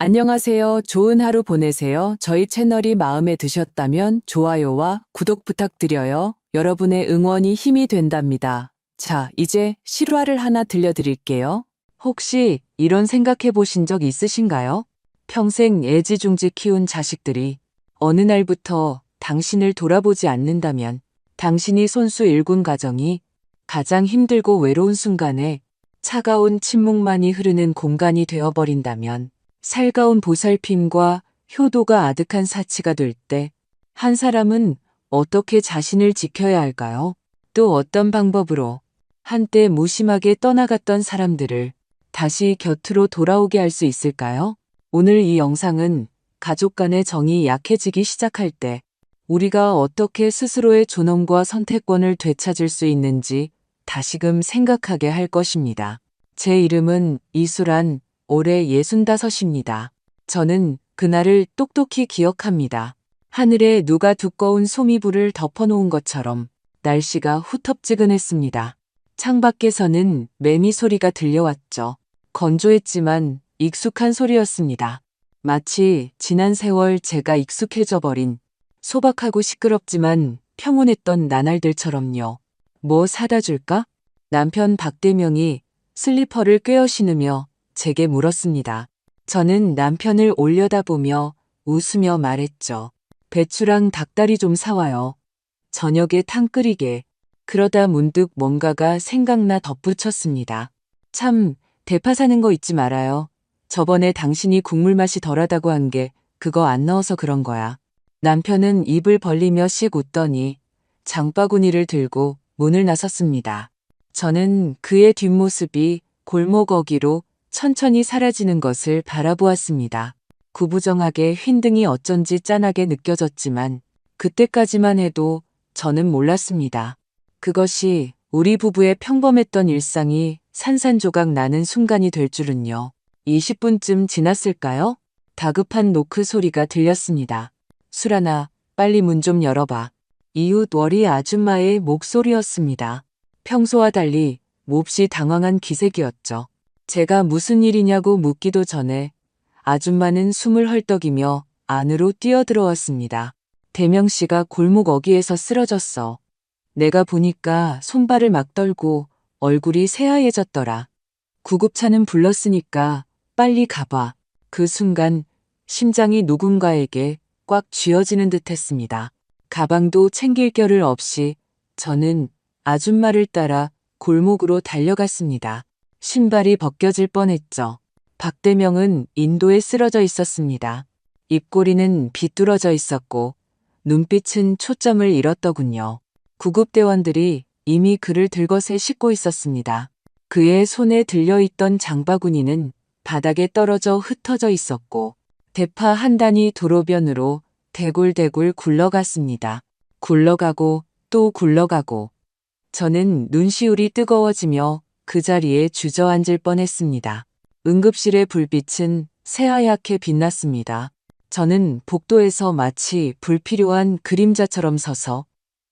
안녕하세요. 좋은 하루 보내세요. 저희 채널이 마음에 드셨다면 좋아요와 구독 부탁드려요. 여러분의 응원이 힘이 된답니다. 자, 이제 실화를 하나 들려드릴게요. 혹시 이런 생각해 보신 적 있으신가요? 평생 애지중지 키운 자식들이 어느 날부터 당신을 돌아보지 않는다면 당신이 손수 일군 가정이 가장 힘들고 외로운 순간에 차가운 침묵만이 흐르는 공간이 되어버린다면 살가운 보살핌과 효도가 아득한 사치가 될 때 한 사람은 어떻게 자신을 지켜야 할까요? 또 어떤 방법으로 한때 무심하게 떠나갔던 사람들을 다시 곁으로 돌아오게 할 수 있을까요? 오늘 이 영상은 가족 간의 정이 약해지기 시작할 때 우리가 어떻게 스스로의 존엄과 선택권을 되찾을 수 있는지 다시금 생각하게 할 것입니다. 제 이름은 이수란, 올해 65입니다. 저는 그날을 똑똑히 기억합니다. 하늘에 누가 두꺼운 소미불을 덮어놓은 것처럼 날씨가 후텁지근했습니다. 창밖에서는 매미 소리가 들려왔죠. 건조했지만 익숙한 소리였습니다. 마치 지난 세월 제가 익숙해져 버린 소박하고 시끄럽지만 평온했던 나날들처럼요. 뭐 사다 줄까? 남편 박대명이 슬리퍼를 꿰어 신으며 제게 물었습니다. 저는 남편을 올려다보며 웃으며 말했죠. 배추랑 닭다리 좀 사와요. 저녁에 탕 끓이게. 그러다 문득 뭔가가 생각나 덧붙였습니다. 참, 대파 사는 거 잊지 말아요. 저번에 당신이 국물 맛이 덜하다고 한 게 그거 안 넣어서 그런 거야. 남편은 입을 벌리며 씩 웃더니 장바구니를 들고 문을 나섰습니다. 저는 그의 뒷모습이 골목 어귀로 천천히 사라지는 것을 바라보았습니다. 구부정하게 휜 등이 어쩐지 짠하게 느껴졌지만 그때까지만 해도 저는 몰랐습니다. 그것이 우리 부부의 평범했던 일상이 산산조각 나는 순간이 될 줄은요. 20분쯤 지났을까요? 다급한 노크 소리가 들렸습니다. 수란아, 빨리 문 좀 열어봐. 이웃 월이 아줌마의 목소리였습니다. 평소와 달리 몹시 당황한 기색이었죠. 제가 무슨 일이냐고 묻기도 전에 아줌마는 숨을 헐떡이며 안으로 뛰어들어왔습니다. 대명 씨가 골목 어귀에서 쓰러졌어. 내가 보니까 손발을 막 떨고 얼굴이 새하얘졌더라. 구급차는 불렀으니까 빨리 가봐. 그 순간 심장이 누군가에게 꽉 쥐어지는 듯 했습니다. 가방도 챙길 겨를 없이 저는 아줌마를 따라 골목으로 달려갔습니다. 신발이 벗겨질 뻔했죠. 박대명은 인도에 쓰러져 있었습니다. 입꼬리는 비뚤어져 있었고 눈빛은 초점을 잃었더군요. 구급대원들이 이미 그를 들것에 싣고 있었습니다. 그의 손에 들려있던 장바구니는 바닥에 떨어져 흩어져 있었고 대파 한 단이 도로변으로 대굴대굴 굴러갔습니다. 굴러가고 또 굴러가고 저는 눈시울이 뜨거워지며 그 자리에 주저앉을 뻔했습니다. 응급실의 불빛은 새하얗게 빛났습니다. 저는 복도에서 마치 불필요한 그림자처럼 서서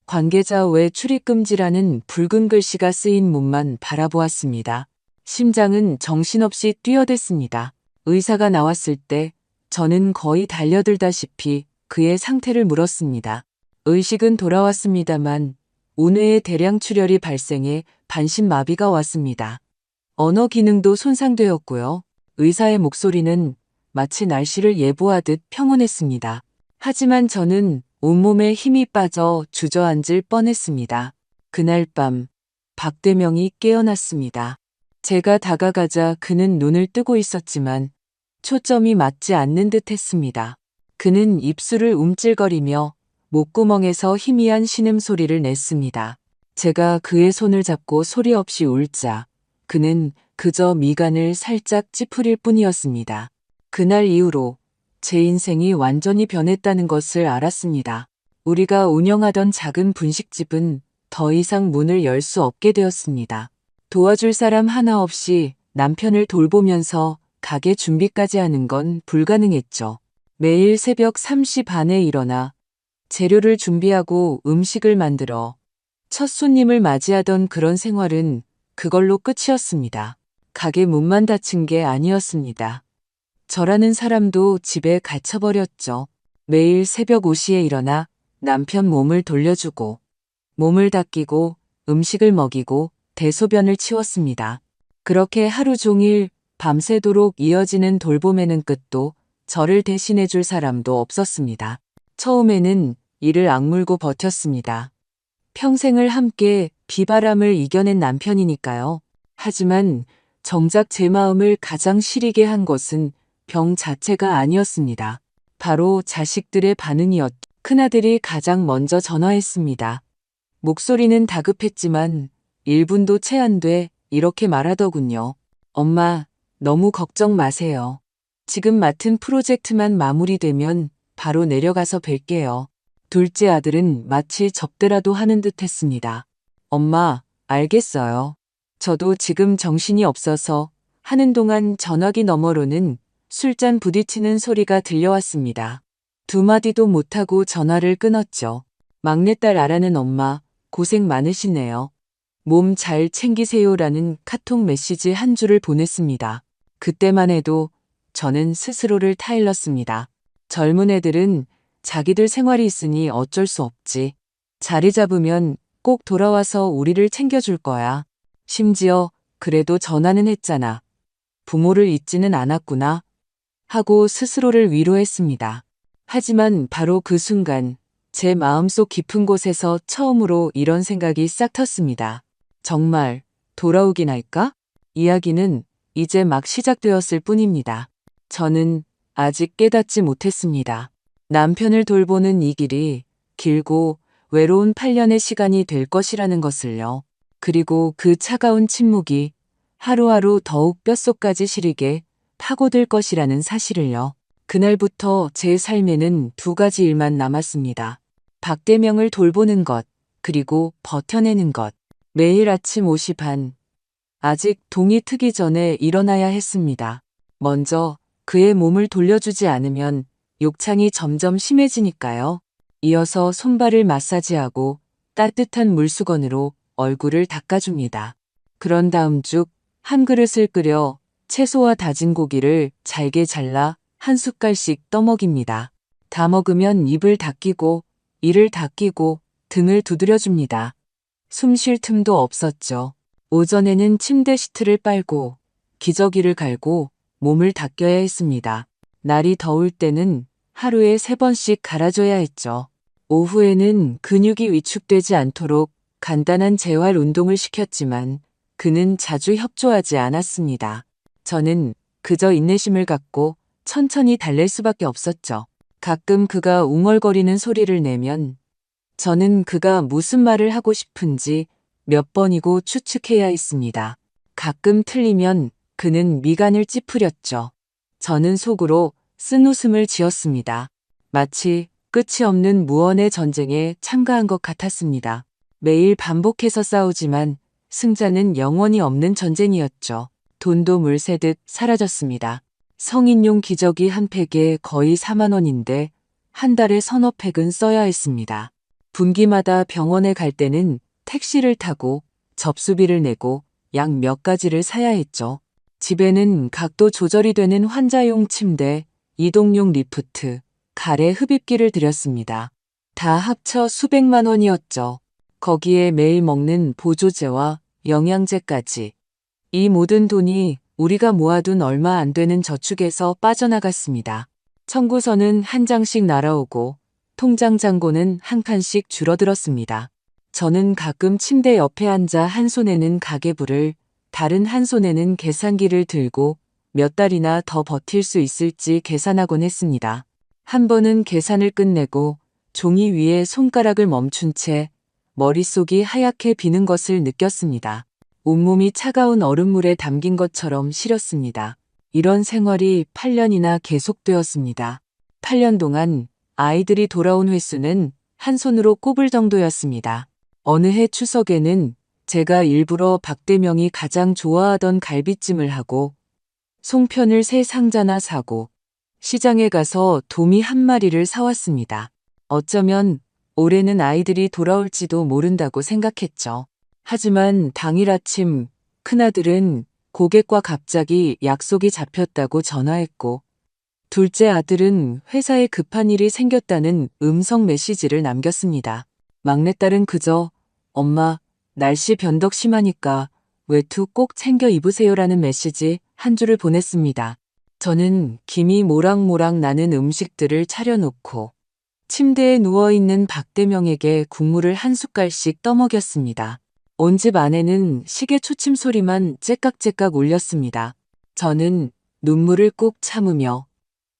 관계자 외 출입금지라는 붉은 글씨가 쓰인 문만 바라보았습니다. 심장은 정신없이 뛰어댔습니다. 의사가 나왔을 때 저는 거의 달려들다시피 그의 상태를 물었습니다. 의식은 돌아왔습니다만 운해의 대량 출혈이 발생해 반신마비가 왔습니다. 언어 기능도 손상되었고요. 의사의 목소리는 마치 날씨를 예보하듯 평온했습니다. 하지만 저는 온몸에 힘이 빠져 주저앉을 뻔했습니다. 그날 밤 박대명이 깨어났습니다. 제가 다가가자 그는 눈을 뜨고 있었지만 초점이 맞지 않는 듯 했습니다. 그는 입술을 움찔거리며 목구멍에서 희미한 신음소리를 냈습니다. 제가 그의 손을 잡고 소리 없이 울자 그는 그저 미간을 살짝 찌푸릴 뿐이었습니다. 그날 이후로 제 인생이 완전히 변했다는 것을 알았습니다. 우리가 운영하던 작은 분식집은 더 이상 문을 열 수 없게 되었습니다. 도와줄 사람 하나 없이 남편을 돌보면서 가게 준비까지 하는 건 불가능했죠. 매일 새벽 3시 반에 일어나 재료를 준비하고 음식을 만들어 첫 손님을 맞이하던 그런 생활은 그걸로 끝이었습니다. 가게 문만 닫힌 게 아니었습니다. 저라는 사람도 집에 갇혀버렸죠. 매일 새벽 5시에 일어나 남편 몸을 돌려주고, 몸을 닦이고, 음식을 먹이고, 대소변을 치웠습니다. 그렇게 하루 종일 밤새도록 이어지는 돌봄에는 끝도 저를 대신해줄 사람도 없었습니다. 처음에는 이를 악물고 버텼습니다. 평생을 함께 비바람을 이겨낸 남편이니까요. 하지만 정작 제 마음을 가장 시리게 한 것은 병 자체가 아니었습니다. 바로 자식들의 반응이었죠. 큰아들이 가장 먼저 전화했습니다. 목소리는 다급했지만 1분도 채 안 돼 이렇게 말하더군요. 엄마, 너무 걱정 마세요. 지금 맡은 프로젝트만 마무리되면 바로 내려가서 뵐게요. 둘째 아들은 마치 접대라도 하는 듯 했습니다. 엄마, 알겠어요. 저도 지금 정신이 없어서 하는 동안 전화기 너머로는 술잔 부딪히는 소리가 들려왔습니다. 두 마디도 못하고 전화를 끊었죠. 막내딸 아라는 엄마, 고생 많으시네요. 몸 잘 챙기세요라는 카톡 메시지 한 줄을 보냈습니다. 그때만 해도 저는 스스로를 타일렀습니다. 젊은 애들은 자기들 생활이 있으니 어쩔 수 없지. 자리 잡으면 꼭 돌아와서 우리를 챙겨줄 거야. 심지어 그래도 전화는 했잖아. 부모를 잊지는 않았구나. 하고 스스로를 위로했습니다. 하지만 바로 그 순간 제 마음속 깊은 곳에서 처음으로 이런 생각이 싹 텄습니다. 정말 돌아오긴 할까? 이야기는 이제 막 시작되었을 뿐입니다. 저는 아직 깨닫지 못했습니다. 남편을 돌보는 이 길이 길고 외로운 8년의 시간이 될 것이라는 것을요. 그리고 그 차가운 침묵이 하루하루 더욱 뼛속까지 시리게 파고들 것이라는 사실을요. 그날부터 제 삶에는 두 가지 일만 남았습니다. 박대명을 돌보는 것, 그리고 버텨내는 것. 매일 아침 5시 반. 아직 동이 트기 전에 일어나야 했습니다. 먼저 그의 몸을 돌려주지 않으면 욕창이 점점 심해지니까요. 이어서 손발을 마사지하고 따뜻한 물수건으로 얼굴을 닦아줍니다. 그런 다음 죽 한 그릇을 끓여 채소와 다진 고기를 잘게 잘라 한 숟갈씩 떠먹입니다. 다 먹으면 입을 닦이고 이를 닦이고 등을 두드려줍니다. 숨 쉴 틈도 없었죠. 오전에는 침대 시트를 빨고 기저귀를 갈고 몸을 닦여야 했습니다. 날이 더울 때는 하루에 3번씩 갈아줘야 했죠. 오후에는 근육이 위축되지 않도록 간단한 재활 운동을 시켰지만 그는 자주 협조하지 않았습니다. 저는 그저 인내심을 갖고 천천히 달랠 수밖에 없었죠. 가끔 그가 웅얼거리는 소리를 내면 저는 그가 무슨 말을 하고 싶은지 몇 번이고 추측해야 했습니다. 가끔 틀리면 그는 미간을 찌푸렸죠. 저는 속으로 쓴웃음을 지었습니다. 마치 끝이 없는 무언의 전쟁에 참가한 것 같았습니다. 매일 반복해서 싸우지만 승자는 영원히 없는 전쟁이었죠. 돈도 물 새듯 사라졌습니다. 성인용 기저귀 한 팩에 거의 4만 원인데 한 달에 서너 팩은 써야 했습니다. 분기마다 병원에 갈 때는 택시를 타고 접수비를 내고 약 몇 가지를 사야 했죠. 집에는 각도 조절이 되는 환자용 침대, 이동용 리프트, 가래 흡입기를 들였습니다. 다 합쳐 수백만 원이었죠. 거기에 매일 먹는 보조제와 영양제까지. 이 모든 돈이 우리가 모아둔 얼마 안 되는 저축에서 빠져나갔습니다. 청구서는 한 장씩 날아오고 통장 잔고는 한 칸씩 줄어들었습니다. 저는 가끔 침대 옆에 앉아 한 손에는 가계부를 다른 한 손에는 계산기를 들고 몇 달이나 더 버틸 수 있을지 계산하곤 했습니다. 한 번은 계산을 끝내고 종이 위에 손가락을 멈춘 채 머릿속이 하얗게 비는 것을 느꼈습니다. 온몸이 차가운 얼음물에 담긴 것처럼 시렸습니다. 이런 생활이 8년이나 계속되었습니다. 8년 동안 아이들이 돌아온 횟수는 한 손으로 꼽을 정도였습니다. 어느 해 추석에는 제가 일부러 박대명이 가장 좋아하던 갈비찜을 하고 송편을 3상자나 사고 시장에 가서 도미 한 마리를 사왔습니다. 어쩌면 올해는 아이들이 돌아올지도 모른다고 생각했죠. 하지만 당일 아침 큰아들은 고객과 갑자기 약속이 잡혔다고 전화했고 둘째 아들은 회사에 급한 일이 생겼다는 음성 메시지를 남겼습니다. 막내딸은 그저 엄마, 날씨 변덕 심하니까 외투 꼭 챙겨 입으세요라는 메시지 한 줄을 보냈습니다. 저는 김이 모락모락 나는 음식들을 차려놓고 침대에 누워있는 박대명에게 국물을 한 숟갈씩 떠먹였습니다. 온 집 안에는 시계 초침 소리만 째깍째깍 울렸습니다. 저는 눈물을 꾹 참으며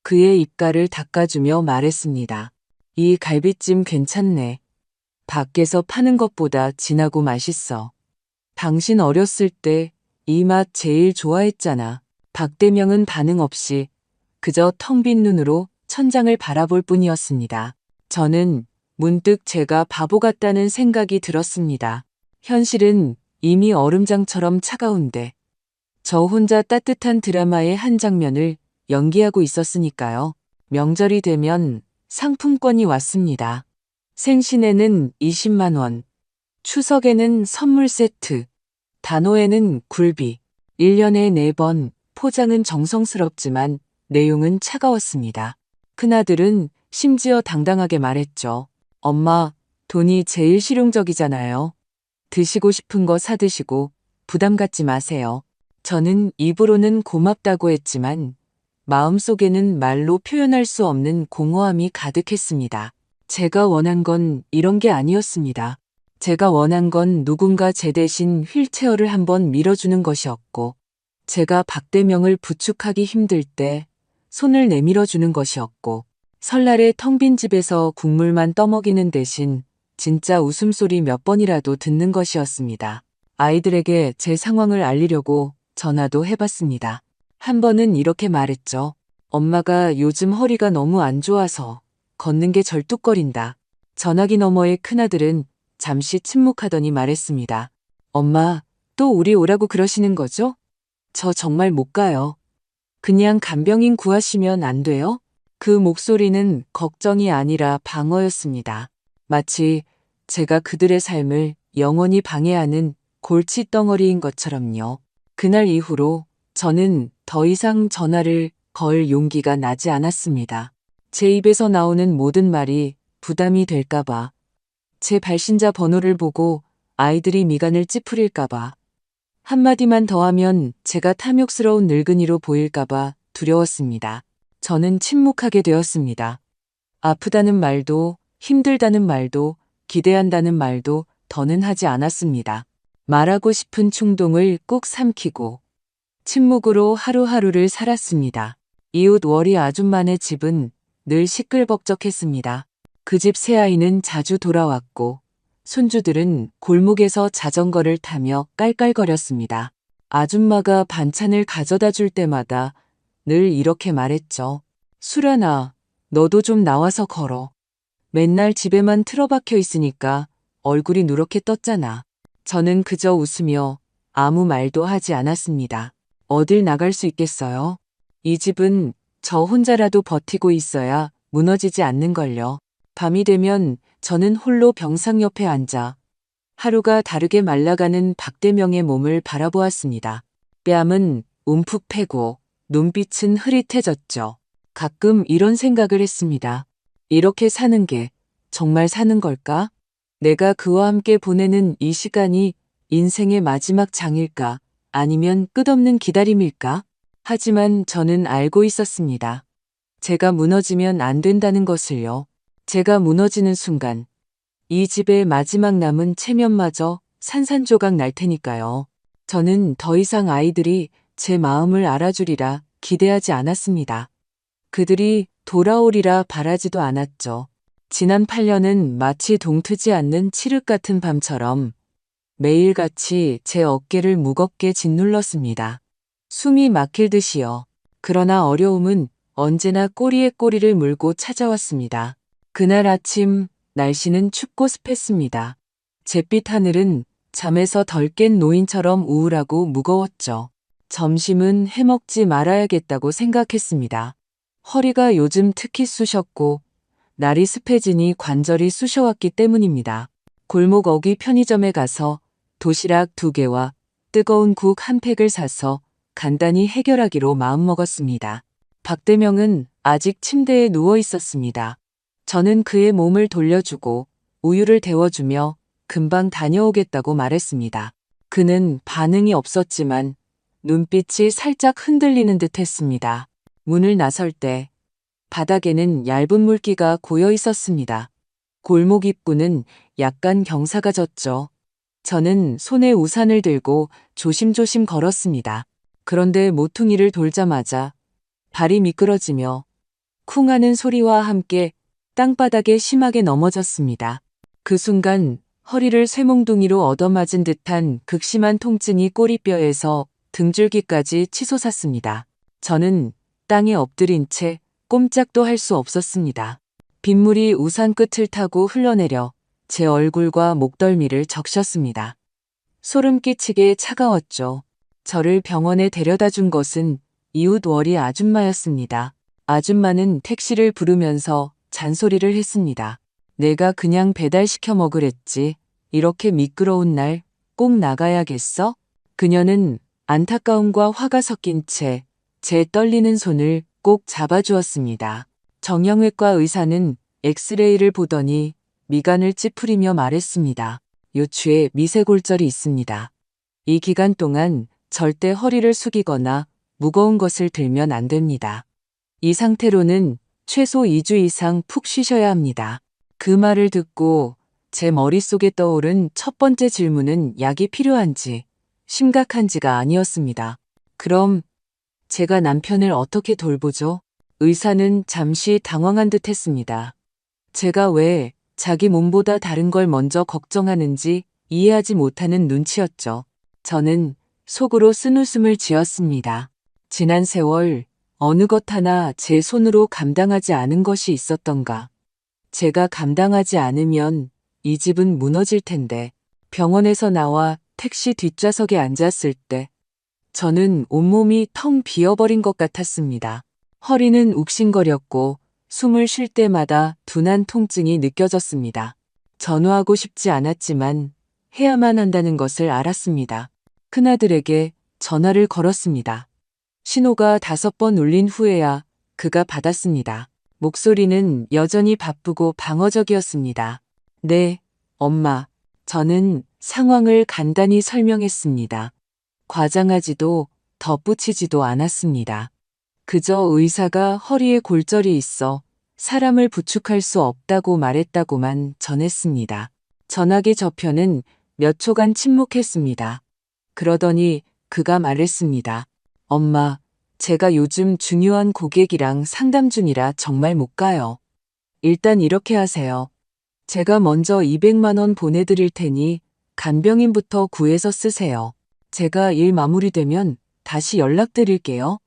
그의 입가를 닦아주며 말했습니다. 이 갈비찜 괜찮네. 밖에서 파는 것보다 진하고 맛있어. 당신 어렸을 때 이 맛 제일 좋아했잖아. 박대명은 반응 없이 그저 텅 빈 눈으로 천장을 바라볼 뿐이었습니다. 저는 문득 제가 바보 같다는 생각이 들었습니다. 현실은 이미 얼음장처럼 차가운데 저 혼자 따뜻한 드라마의 한 장면을 연기하고 있었으니까요. 명절이 되면 상품권이 왔습니다. 생신에는 20만 원, 추석에는 선물 세트, 단오에는 굴비, 1년에 4번, 포장은 정성스럽지만 내용은 차가웠습니다. 큰아들은 심지어 당당하게 말했죠. 엄마, 돈이 제일 실용적이잖아요. 드시고 싶은 거 사드시고 부담 갖지 마세요. 저는 입으로는 고맙다고 했지만 마음속에는 말로 표현할 수 없는 공허함이 가득했습니다. 제가 원한 건 이런 게 아니었습니다. 제가 원한 건 누군가 제 대신 휠체어를 한번 밀어주는 것이었고, 제가 박대명을 부축하기 힘들 때 손을 내밀어주는 것이었고, 설날에 텅 빈 집에서 국물만 떠먹이는 대신 진짜 웃음소리 몇 번이라도 듣는 것이었습니다. 아이들에게 제 상황을 알리려고 전화도 해봤습니다. 한 번은 이렇게 말했죠. 엄마가 요즘 허리가 너무 안 좋아서 걷는 게 절뚝거린다. 전화기 너머의 큰아들은 잠시 침묵하더니 말했습니다. 엄마, 또 우리 오라고 그러시는 거죠? 저 정말 못 가요. 그냥 간병인 구하시면 안 돼요? 그 목소리는 걱정이 아니라 방어였습니다. 마치 제가 그들의 삶을 영원히 방해하는 골칫덩어리인 것처럼요. 그날 이후로 저는 더 이상 전화를 걸 용기가 나지 않았습니다. 제 입에서 나오는 모든 말이 부담이 될까봐, 제 발신자 번호를 보고 아이들이 미간을 찌푸릴까봐, 한마디만 더 하면 제가 탐욕스러운 늙은이로 보일까봐 두려웠습니다. 저는 침묵하게 되었습니다. 아프다는 말도, 힘들다는 말도, 기대한다는 말도 더는 하지 않았습니다. 말하고 싶은 충동을 꾹 삼키고 침묵으로 하루하루를 살았습니다. 이웃 월이 아줌마네 집은 늘 시끌벅적했습니다. 그 집 새아이는 자주 돌아왔고 손주들은 골목에서 자전거를 타며 깔깔거렸습니다. 아줌마가 반찬을 가져다 줄 때마다 늘 이렇게 말했죠. 수련아, 너도 좀 나와서 걸어. 맨날 집에만 틀어박혀 있으니까 얼굴이 누렇게 떴잖아. 저는 그저 웃으며 아무 말도 하지 않았습니다. 어딜 나갈 수 있겠어요? 이 집은 저 혼자라도 버티고 있어야 무너지지 않는걸요. 밤이 되면 저는 홀로 병상 옆에 앉아 하루가 다르게 말라가는 박대명의 몸을 바라보았습니다. 뺨은 움푹 패고 눈빛은 흐릿해졌죠. 가끔 이런 생각을 했습니다. 이렇게 사는 게 정말 사는 걸까? 내가 그와 함께 보내는 이 시간이 인생의 마지막 장일까? 아니면 끝없는 기다림일까? 하지만 저는 알고 있었습니다. 제가 무너지면 안 된다는 것을요. 제가 무너지는 순간 이 집의 마지막 남은 체면마저 산산조각 날 테니까요. 저는 더 이상 아이들이 제 마음을 알아주리라 기대하지 않았습니다. 그들이 돌아오리라 바라지도 않았죠. 지난 8년은 마치 동트지 않는 칠흑 같은 밤처럼 매일같이 제 어깨를 무겁게 짓눌렀습니다. 숨이 막힐 듯이요. 그러나 어려움은 언제나 꼬리에 꼬리를 물고 찾아왔습니다. 그날 아침 날씨는 춥고 습했습니다. 잿빛 하늘은 잠에서 덜 깬 노인처럼 우울하고 무거웠죠. 점심은 해먹지 말아야겠다고 생각했습니다. 허리가 요즘 특히 쑤셨고 날이 습해지니 관절이 쑤셔왔기 때문입니다. 골목 어귀 편의점에 가서 도시락 2개와 뜨거운 국 한 팩을 사서 간단히 해결하기로 마음먹었습니다. 박대명은 아직 침대에 누워 있었습니다. 저는 그의 몸을 돌려주고 우유를 데워주며 금방 다녀오겠다고 말했습니다. 그는 반응이 없었지만 눈빛이 살짝 흔들리는 듯 했습니다. 문을 나설 때 바닥에는 얇은 물기가 고여 있었습니다. 골목 입구는 약간 경사가 졌죠. 저는 손에 우산을 들고 조심조심 걸었습니다. 그런데 모퉁이를 돌자마자 발이 미끄러지며 쿵 하는 소리와 함께 땅바닥에 심하게 넘어졌습니다. 그 순간 허리를 쇠몽둥이로 얻어맞은 듯한 극심한 통증이 꼬리뼈에서 등줄기까지 치솟았습니다. 저는 땅에 엎드린 채 꼼짝도 할 수 없었습니다. 빗물이 우산 끝을 타고 흘러내려 제 얼굴과 목덜미를 적셨습니다. 소름 끼치게 차가웠죠. 저를 병원에 데려다 준 것은 이웃 월이 아줌마였습니다. 아줌마는 택시를 부르면서 잔소리를 했습니다. 내가 그냥 배달시켜 먹으랬지. 이렇게 미끄러운 날 꼭 나가야겠어? 그녀는 안타까움과 화가 섞인 채 제 떨리는 손을 꼭 잡아주었습니다. 정형외과 의사는 엑스레이를 보더니 미간을 찌푸리며 말했습니다. 요추에 미세골절이 있습니다. 이 기간 동안 절대 허리를 숙이거나 무거운 것을 들면 안 됩니다. 이 상태로는 최소 2주 이상 푹 쉬셔야 합니다. 그 말을 듣고 제 머릿속에 떠오른 첫 번째 질문은 약이 필요한지, 심각한지가 아니었습니다. 그럼 제가 남편을 어떻게 돌보죠? 의사는 잠시 당황한 듯 했습니다. 제가 왜 자기 몸보다 다른 걸 먼저 걱정하는지 이해하지 못하는 눈치였죠. 저는 속으로 쓴웃음을 지었습니다. 지난 세월 어느 것 하나 제 손으로 감당하지 않은 것이 있었던가. 제가 감당하지 않으면 이 집은 무너질 텐데. 병원에서 나와 택시 뒷좌석에 앉았을 때 저는 온몸이 텅 비어버린 것 같았습니다. 허리는 욱신거렸고 숨을 쉴 때마다 둔한 통증이 느껴졌습니다. 전화하고 싶지 않았지만 해야만 한다는 것을 알았습니다. 큰아들에게 전화를 걸었습니다. 신호가 5번 울린 후에야 그가 받았습니다. 목소리는 여전히 바쁘고 방어적이었습니다. 네, 엄마. 저는 상황을 간단히 설명했습니다. 과장하지도 덧붙이지도 않았습니다. 그저 의사가 허리에 골절이 있어 사람을 부축할 수 없다고 말했다고만 전했습니다. 전화기 저편은 몇 초간 침묵했습니다. 그러더니 그가 말했습니다. 엄마, 제가 요즘 중요한 고객이랑 상담 중이라 정말 못 가요. 일단 이렇게 하세요. 제가 먼저 200만 원 보내드릴 테니 간병인부터 구해서 쓰세요. 제가 일 마무리되면 다시 연락드릴게요.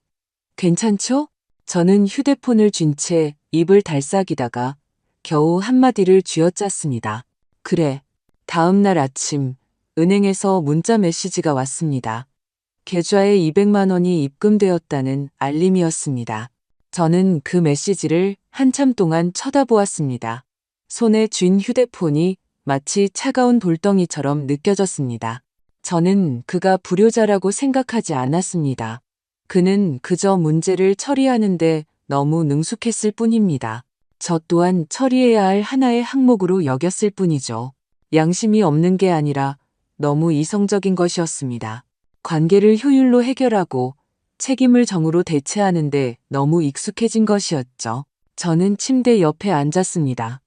괜찮죠? 저는 휴대폰을 쥔 채 입을 달싹이다가 겨우 한마디를 쥐어짰습니다. 그래. 다음 날 아침 은행에서 문자 메시지가 왔습니다. 계좌에 200만 원이 입금되었다는 알림이었습니다. 저는 그 메시지를 한참 동안 쳐다보았습니다. 손에 쥔 휴대폰이 마치 차가운 돌덩이처럼 느껴졌습니다. 저는 그가 불효자라고 생각하지 않았습니다. 그는 그저 문제를 처리하는데 너무 능숙했을 뿐입니다. 저 또한 처리해야 할 하나의 항목으로 여겼을 뿐이죠. 양심이 없는 게 아니라 너무 이성적인 것이었습니다. 관계를 효율로 해결하고 책임을 정으로 대체하는데 너무 익숙해진 것이었죠. 저는 침대 옆에 앉았습니다.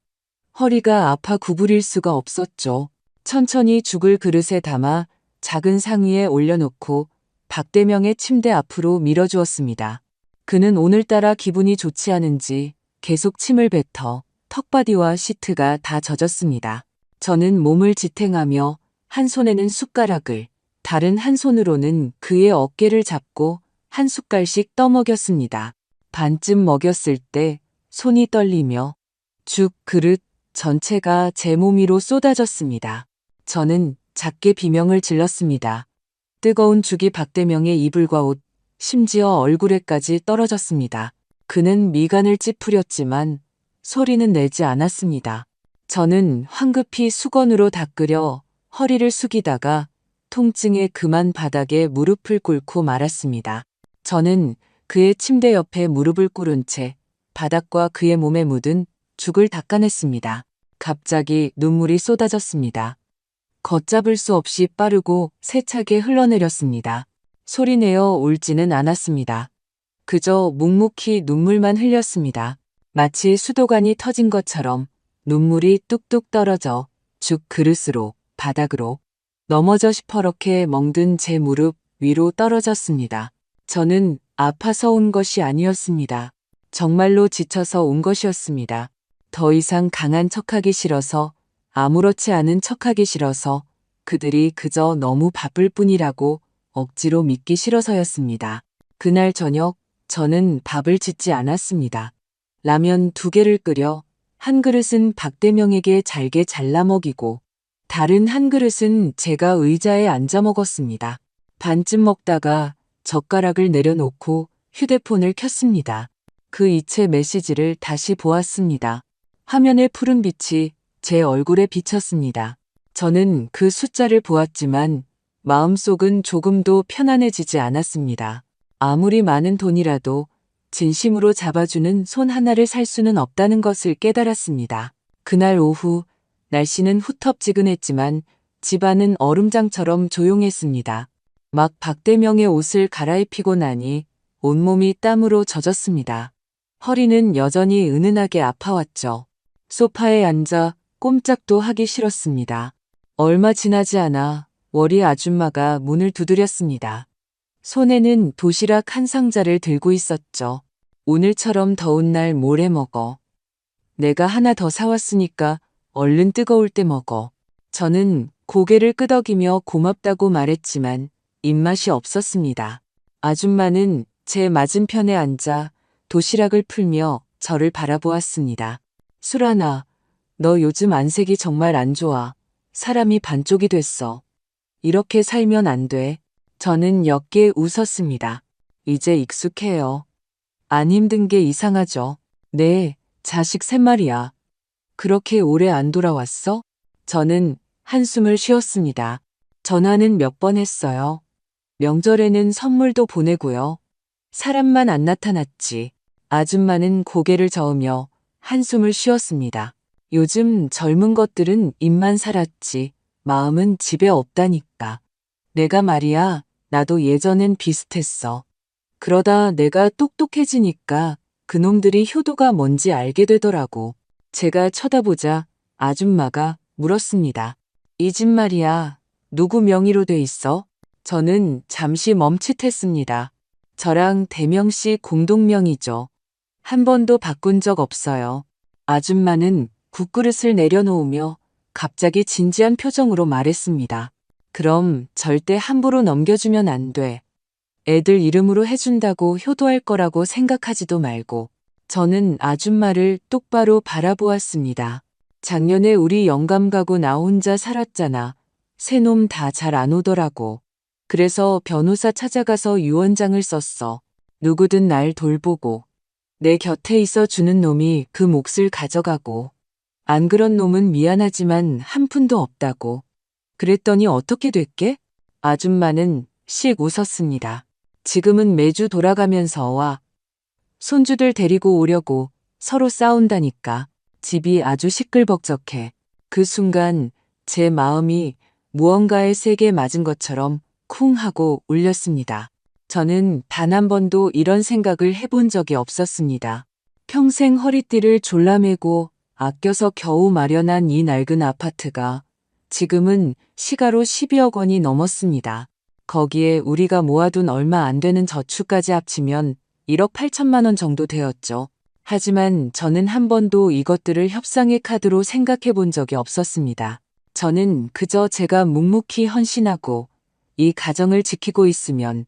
허리가 아파 구부릴 수가 없었죠. 천천히 죽을 그릇에 담아 작은 상위에 올려놓고 박대명의 침대 앞으로 밀어주었습니다. 그는 오늘따라 기분이 좋지 않은지 계속 침을 뱉어 턱바디와 시트가 다 젖었습니다. 저는 몸을 지탱하며 한 손에는 숟가락을, 다른 한 손으로는 그의 어깨를 잡고 한 숟갈씩 떠먹였습니다. 반쯤 먹였을 때 손이 떨리며 죽 그릇 전체가 제 몸 위로 쏟아졌습니다. 저는 작게 비명을 질렀습니다. 뜨거운 죽이 박대명의 이불과 옷, 심지어 얼굴에까지 떨어졌습니다. 그는 미간을 찌푸렸지만 소리는 내지 않았습니다. 저는 황급히 수건으로 닦으려 허리를 숙이다가 통증에 그만 바닥에 무릎을 꿇고 말았습니다. 저는 그의 침대 옆에 무릎을 꿇은 채 바닥과 그의 몸에 묻은 죽을 닦아냈습니다. 갑자기 눈물이 쏟아졌습니다. 걷잡을 수 없이 빠르고 세차게 흘러내렸습니다. 소리내어 울지는 않았습니다. 그저 묵묵히 눈물만 흘렸습니다. 마치 수도관이 터진 것처럼 눈물이 뚝뚝 떨어져 죽 그릇으로 바닥으로 넘어져 시퍼렇게 멍든 제 무릎 위로 떨어졌습니다. 저는 아파서 온 것이 아니었습니다. 정말로 지쳐서 온 것이었습니다. 더 이상 강한 척하기 싫어서, 아무렇지 않은 척하기 싫어서, 그들이 그저 너무 바쁠 뿐이라고 억지로 믿기 싫어서였습니다. 그날 저녁 저는 밥을 짓지 않았습니다. 라면 2개를 끓여 한 그릇은 박대명에게 잘게 잘라 먹이고 다른 한 그릇은 제가 의자에 앉아 먹었습니다. 반쯤 먹다가 젓가락을 내려놓고 휴대폰을 켰습니다. 그 이체 메시지를 다시 보았습니다. 화면의 푸른 빛이 제 얼굴에 비쳤습니다. 저는 그 숫자를 보았지만 마음속은 조금도 편안해지지 않았습니다. 아무리 많은 돈이라도 진심으로 잡아주는 손 하나를 살 수는 없다는 것을 깨달았습니다. 그날 오후 날씨는 후텁지근했지만 집안은 얼음장처럼 조용했습니다. 막 박대명의 옷을 갈아입히고 나니 온몸이 땀으로 젖었습니다. 허리는 여전히 은은하게 아파왔죠. 소파에 앉아 꼼짝도 하기 싫었습니다. 얼마 지나지 않아 월이 아줌마가 문을 두드렸습니다. 손에는 도시락 한 상자를 들고 있었죠. 오늘처럼 더운 날 모레 먹어. 내가 하나 더 사왔으니까 얼른 뜨거울 때 먹어. 저는 고개를 끄덕이며 고맙다고 말했지만 입맛이 없었습니다. 아줌마는 제 맞은편에 앉아 도시락을 풀며 저를 바라보았습니다. 수란아, 너 요즘 안색이 정말 안 좋아. 사람이 반쪽이 됐어. 이렇게 살면 안 돼. 저는 옅게 웃었습니다. 이제 익숙해요. 안 힘든 게 이상하죠. 네, 자식 3마리야. 그렇게 오래 안 돌아왔어? 저는 한숨을 쉬었습니다. 전화는 몇 번 했어요. 명절에는 선물도 보내고요. 사람만 안 나타났지. 아줌마는 고개를 저으며 한숨을 쉬었습니다. 요즘 젊은 것들은 입만 살았지 마음은 집에 없다니까. 내가 말이야, 나도 예전엔 비슷했어. 그러다 내가 똑똑해지니까 그놈들이 효도가 뭔지 알게 되더라고. 제가 쳐다보자 아줌마가 물었습니다. 이 집 말이야, 누구 명의로 돼 있어? 저는 잠시 멈칫했습니다. 저랑 대명 씨 공동명의죠. 한 번도 바꾼 적 없어요. 아줌마는 국그릇을 내려놓으며 갑자기 진지한 표정으로 말했습니다. 그럼 절대 함부로 넘겨주면 안 돼. 애들 이름으로 해준다고 효도할 거라고 생각하지도 말고. 저는 아줌마를 똑바로 바라보았습니다. 작년에 우리 영감 가고 나 혼자 살았잖아. 새놈 다 잘 안 오더라고. 그래서 변호사 찾아가서 유언장을 썼어. 누구든 날 돌보고 내 곁에 있어 주는 놈이 그 몫을 가져가고 안 그런 놈은 미안하지만 한 푼도 없다고. 그랬더니 어떻게 됐게? 아줌마는 씩 웃었습니다. 지금은 매주 돌아가면서 와. 손주들 데리고 오려고 서로 싸운다니까. 집이 아주 시끌벅적해. 그 순간 제 마음이 무언가에 세게 맞은 것처럼 쿵 하고 울렸습니다. 저는 단 한 번도 이런 생각을 해본 적이 없었습니다. 평생 허리띠를 졸라매고 아껴서 겨우 마련한 이 낡은 아파트가 지금은 시가로 12억 원이 넘었습니다. 거기에 우리가 모아둔 얼마 안 되는 저축까지 합치면 1억 8천만 원 정도 되었죠. 하지만 저는 한 번도 이것들을 협상의 카드로 생각해 본 적이 없었습니다. 저는 그저 제가 묵묵히 헌신하고 이 가정을 지키고 있으면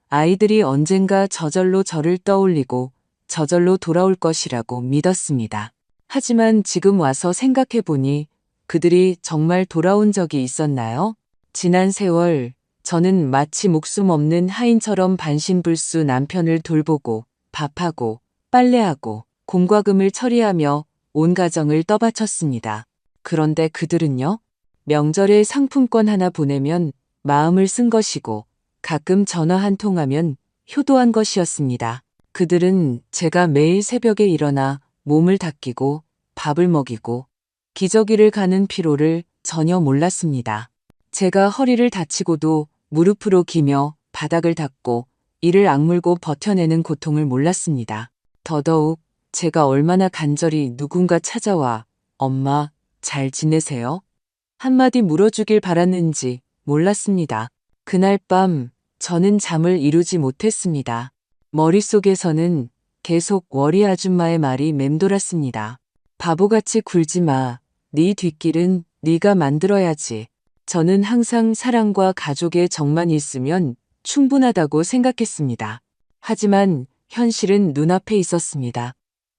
아이들이 언젠가 저절로 저를 떠올리고 저절로 돌아올 것이라고 믿었습니다. 하지만 지금 와서 생각해 보니 그들이 정말 돌아온 적이 있었나요? 지난 세월 저는 마치 목숨 없는 하인처럼 반신불수 남편을 돌보고 밥하고 빨래하고 공과금을 처리하며 온 가정을 떠받쳤습니다. 그런데 그들은요? 명절에 상품권 하나 보내면 마음을 쓴 것이고 가끔 전화 한 통하면 효도한 것이었습니다. 그들은 제가 매일 새벽에 일어나 몸을 닦이고 밥을 먹이고 기저귀를 가는 피로를 전혀 몰랐습니다. 제가 허리를 다치고도 무릎으로 기며 바닥을 닦고 이를 악물고 버텨내는 고통을 몰랐습니다. 더더욱 제가 얼마나 간절히 누군가 찾아와 엄마, 잘 지내세요? 한마디 물어주길 바랐는지 몰랐습니다. 그날 밤 저는 잠을 이루지 못했습니다. 머릿속에서는 계속 워리 아줌마의 말이 맴돌았습니다. 바보같이 굴지 마. 네 뒷길은 네가 만들어야지. 저는 항상 사랑과 가족의 정만 있으면 충분하다고 생각했습니다. 하지만 현실은 눈앞에 있었습니다.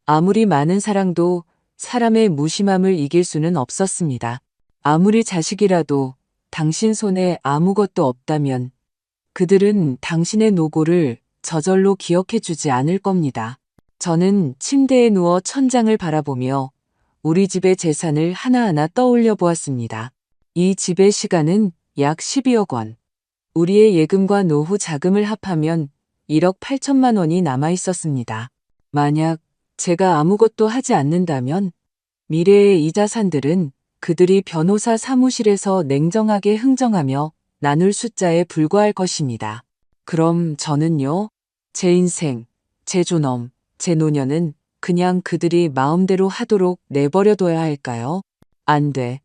아무리 많은 사랑도 사람의 무심함을 이길 수는 없었습니다. 아무리 자식이라도 당신 손에 아무것도 없다면 그들은 당신의 노고를 저절로 기억해주지 않을 겁니다. 저는 침대에 누워 천장을 바라보며 우리 집의 재산을 하나하나 떠올려 보았습니다. 이 집의 시간은 약 12억 원. 우리의 예금과 노후 자금을 합하면 1억 8천만 원이 남아 있었습니다. 만약 제가 아무것도 하지 않는다면 미래의 이 자산들은 그들이 변호사 사무실에서 냉정하게 흥정하며 나눌 숫자에 불과할 것입니다. 그럼 저는요? 제 인생, 제 존엄, 제 노년은 그냥 그들이 마음대로 하도록 내버려둬야 할까요? 안 돼.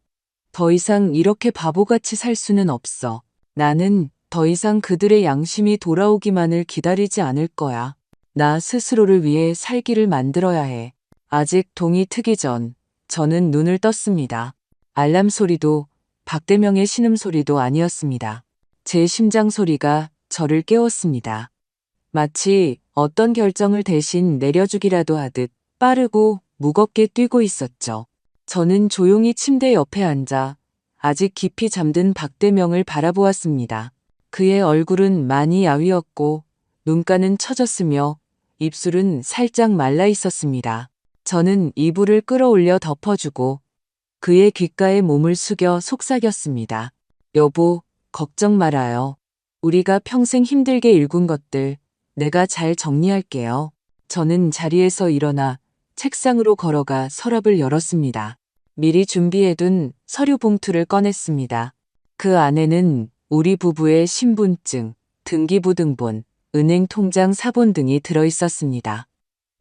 더 이상 이렇게 바보같이 살 수는 없어. 나는 더 이상 그들의 양심이 돌아오기만을 기다리지 않을 거야. 나 스스로를 위해 살기를 만들어야 해. 아직 동이 트기 전 저는 눈을 떴습니다. 알람 소리도 박대명의 신음소리도 아니었습니다. 제 심장 소리가 저를 깨웠습니다. 마치 어떤 결정을 대신 내려주기라도 하듯 빠르고 무겁게 뛰고 있었죠. 저는 조용히 침대 옆에 앉아 아직 깊이 잠든 박대명을 바라보았습니다. 그의 얼굴은 많이 야위었고 눈가는 처졌으며 입술은 살짝 말라 있었습니다. 저는 이불을 끌어올려 덮어주고 그의 귓가에 몸을 숙여 속삭였습니다. 여보, 걱정 말아요. 우리가 평생 힘들게 일군 것들 내가 잘 정리할게요. 저는 자리에서 일어나 책상으로 걸어가 서랍을 열었습니다. 미리 준비해둔 서류 봉투를 꺼냈습니다. 그 안에는 우리 부부의 신분증, 등기부등본, 은행 통장 사본 등이 들어있었습니다.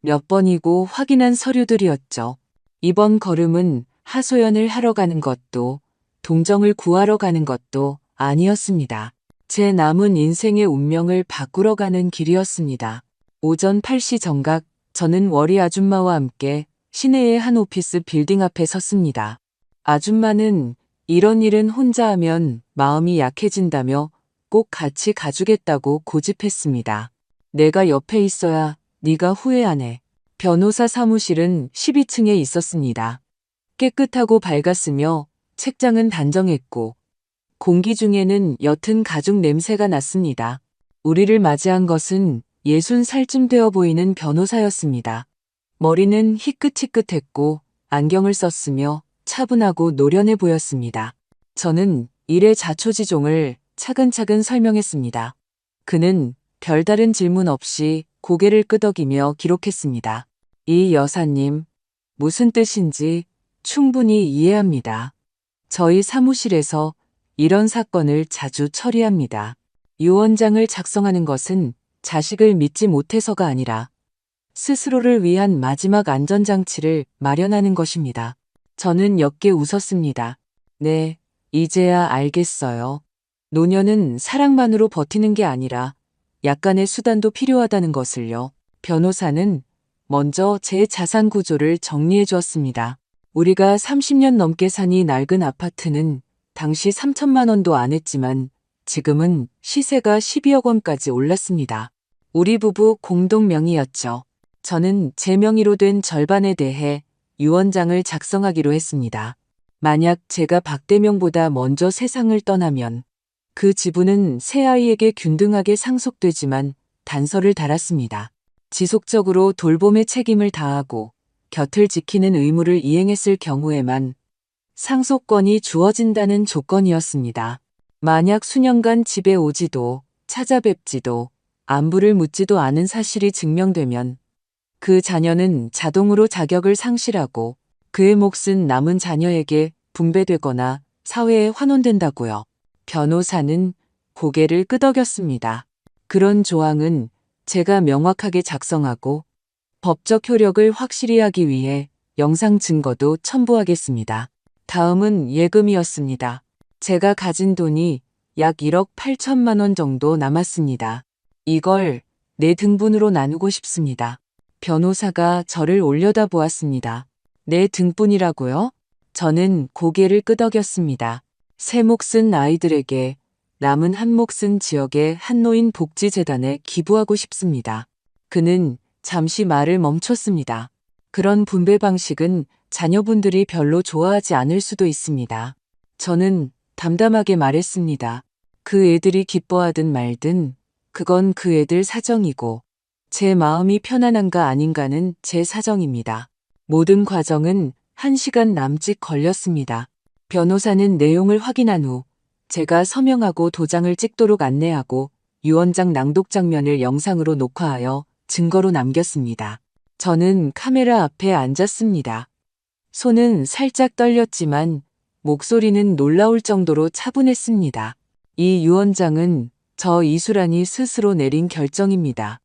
몇 번이고 확인한 서류들이었죠. 이번 걸음은 하소연을 하러 가는 것도 동정을 구하러 가는 것도 아니었습니다. 제 남은 인생의 운명을 바꾸러 가는 길이었습니다. 오전 8시 정각 저는 워리 아줌마와 함께 시내의 한 오피스 빌딩 앞에 섰습니다. 아줌마는 이런 일은 혼자 하면 마음이 약해진다며 꼭 같이 가주겠다고 고집했습니다. 내가 옆에 있어야 네가 후회 안 해. 변호사 사무실은 12층에 있었습니다. 깨끗하고 밝았으며 책장은 단정했고 공기 중에는 옅은 가죽 냄새가 났습니다. 우리를 맞이한 것은 60살쯤 되어 보이는 변호사였습니다. 머리는 희끗희끗했고 안경을 썼으며 차분하고 노련해 보였습니다. 저는 일의 자초지종을 차근차근 설명했습니다. 그는 별다른 질문 없이 고개를 끄덕이며 기록했습니다. 이 여사님, 무슨 뜻인지 충분히 이해합니다. 저희 사무실에서 이런 사건을 자주 처리합니다. 유언장을 작성하는 것은 자식을 믿지 못해서가 아니라 스스로를 위한 마지막 안전장치를 마련하는 것입니다. 저는 옅게 웃었습니다. 네, 이제야 알겠어요. 노년은 사랑만으로 버티는 게 아니라 약간의 수단도 필요하다는 것을요. 변호사는 먼저 제 자산 구조를 정리해 주었습니다. 우리가 30년 넘게 산 이 낡은 아파트는 당시 3천만 원도 안 했지만 지금은 시세가 12억 원까지 올랐습니다. 우리 부부 공동 명의였죠. 저는 제 명의로 된 절반에 대해 유언장을 작성하기로 했습니다. 만약 제가 박대명보다 먼저 세상을 떠나면 그 지분은 새아이에게 균등하게 상속되지만 단서를 달았습니다. 지속적으로 돌봄의 책임을 다하고 곁을 지키는 의무를 이행했을 경우에만 상속권이 주어진다는 조건이었습니다. 만약 수년간 집에 오지도 찾아뵙지도 안부를 묻지도 않은 사실이 증명되면 그 자녀는 자동으로 자격을 상실하고 그의 몫은 남은 자녀에게 분배되거나 사회에 환원된다고요. 변호사는 고개를 끄덕였습니다. 그런 조항은 제가 명확하게 작성하고 법적 효력을 확실히 하기 위해 영상 증거도 첨부하겠습니다. 다음은 예금이었습니다. 제가 가진 돈이 약 1억 8천만 원 정도 남았습니다. 이걸 내 등분으로 나누고 싶습니다. 변호사가 저를 올려다보았습니다. 내 등분이라고요? 저는 고개를 끄덕였습니다. 세 몫은 아이들에게, 남은 한 몫은 지역의 한노인 복지재단에 기부하고 싶습니다. 그는 잠시 말을 멈췄습니다. 그런 분배 방식은 자녀분들이 별로 좋아하지 않을 수도 있습니다. 저는 담담하게 말했습니다. 그 애들이 기뻐하든 말든 그건 그 애들 사정이고 제 마음이 편안한가 아닌가는 제 사정입니다. 모든 과정은 1시간 남짓 걸렸습니다. 변호사는 내용을 확인한 후 제가 서명하고 도장을 찍도록 안내하고 유언장 낭독 장면을 영상으로 녹화하여 증거로 남겼습니다. 저는 카메라 앞에 앉았습니다. 손은 살짝 떨렸지만 목소리는 놀라울 정도로 차분했습니다. 이 유언장은 저 이수란이 스스로 내린 결정입니다.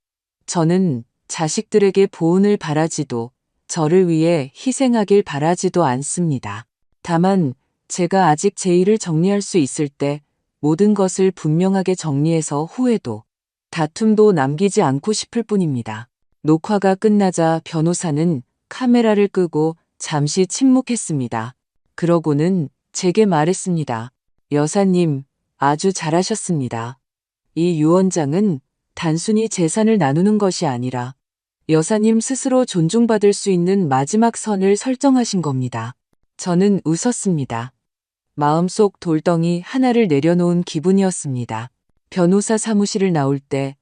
저는 자식들에게 보은을 바라지도 저를 위해 희생하길 바라지도 않습니다. 다만 제가 아직 제 일을 정리할 수 있을 때 모든 것을 분명하게 정리해서 후회도 다툼도 남기지 않고 싶을 뿐입니다. 녹화가 끝나자 변호사는 카메라를 끄고 잠시 침묵했습니다. 그러고는 제게 말했습니다. 여사님, 아주 잘하셨습니다. 이 유언장은 단순히 재산을 나누는 것이 아니라 여사님 스스로 존중받을 수 있는 마지막 선을 설정하신 겁니다. 저는 웃었습니다. 마음속 돌덩이 하나를 내려놓은 기분이었습니다. 변호사 사무실을 나올 때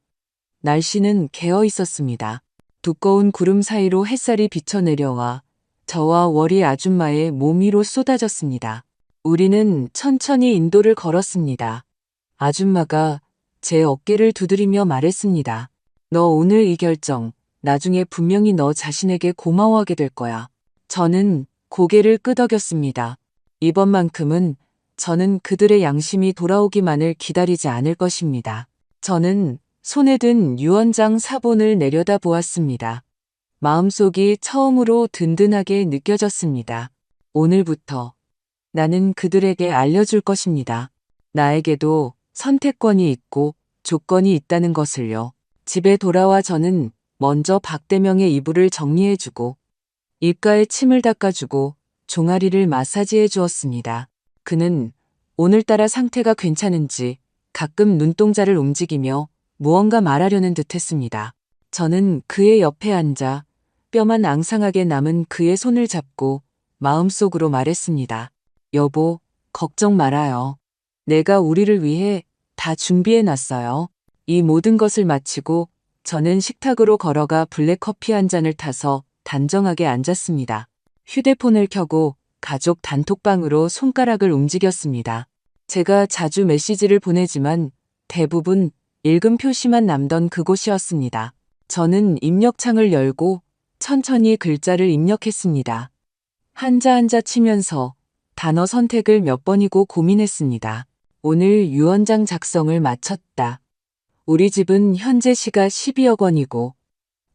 날씨는 개어 있었습니다. 두꺼운 구름 사이로 햇살이 비쳐내려와 저와 월이 아줌마의 몸 위로 쏟아졌습니다. 우리는 천천히 인도를 걸었습니다. 아줌마가 제 어깨를 두드리며 말했습니다. 너 오늘 이 결정, 나중에 분명히 너 자신에게 고마워하게 될 거야. 저는 고개를 끄덕였습니다. 이번만큼은 저는 그들의 양심이 돌아오기만을 기다리지 않을 것입니다. 저는 손에 든 유언장 사본을 내려다보았습니다. 마음속이 처음으로 든든하게 느껴졌습니다. 오늘부터 나는 그들에게 알려줄 것입니다. 나에게도 선택권이 있고 조건이 있다는 것을요. 집에 돌아와 저는 먼저 박대명의 이불을 정리해주고 입가에 침을 닦아주고 종아리를 마사지해 주었습니다. 그는 오늘따라 상태가 괜찮은지 가끔 눈동자를 움직이며 무언가 말하려는 듯 했습니다. 저는 그의 옆에 앉아 뼈만 앙상하게 남은 그의 손을 잡고 마음속으로 말했습니다. 여보, 걱정 말아요. 내가 우리를 위해 다 준비해 놨어요. 이 모든 것을 마치고 저는 식탁으로 걸어가 블랙커피 한 잔을 타서 단정하게 앉았습니다. 휴대폰을 켜고 가족 단톡방으로 손가락을 움직였습니다. 제가 자주 메시지를 보내지만 대부분 읽음 표시만 남던 그곳이었습니다. 저는 입력창을 열고 천천히 글자를 입력했습니다. 한자 한자 치면서 단어 선택을 몇 번이고 고민했습니다. 오늘 유언장 작성을 마쳤다. 우리 집은 현재 시가 12억 원이고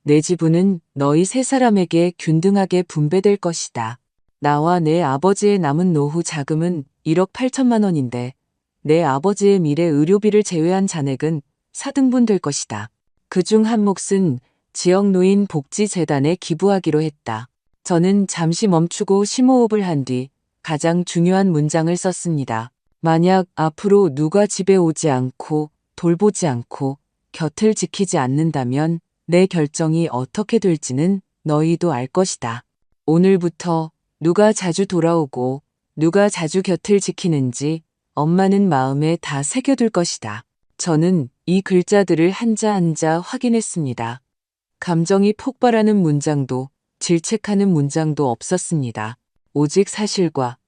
내 지분은 너희 세 사람에게 균등하게 분배될 것이다. 나와 내 아버지의 남은 노후 자금은 1억 8천만 원인데 내 아버지의 미래 의료비를 제외한 잔액은 4등분 될 것이다. 그중 한 몫은 지역노인 복지재단에 기부하기로 했다. 저는 잠시 멈추고 심호흡을 한 뒤 가장 중요한 문장을 썼습니다. 만약 앞으로 누가 집에 오지 않고 돌보지 않고 곁을 지키지 않는다면 내 결정이 어떻게 될지는 너희도 알 것이다. 오늘부터 누가 자주 돌아오고 누가 자주 곁을 지키는지 엄마는 마음에 다 새겨둘 것이다. 저는 이 글자들을 한자 한자 확인했습니다. 감정이 폭발하는 문장도 질책하는 문장도 없었습니다. 오직 사실과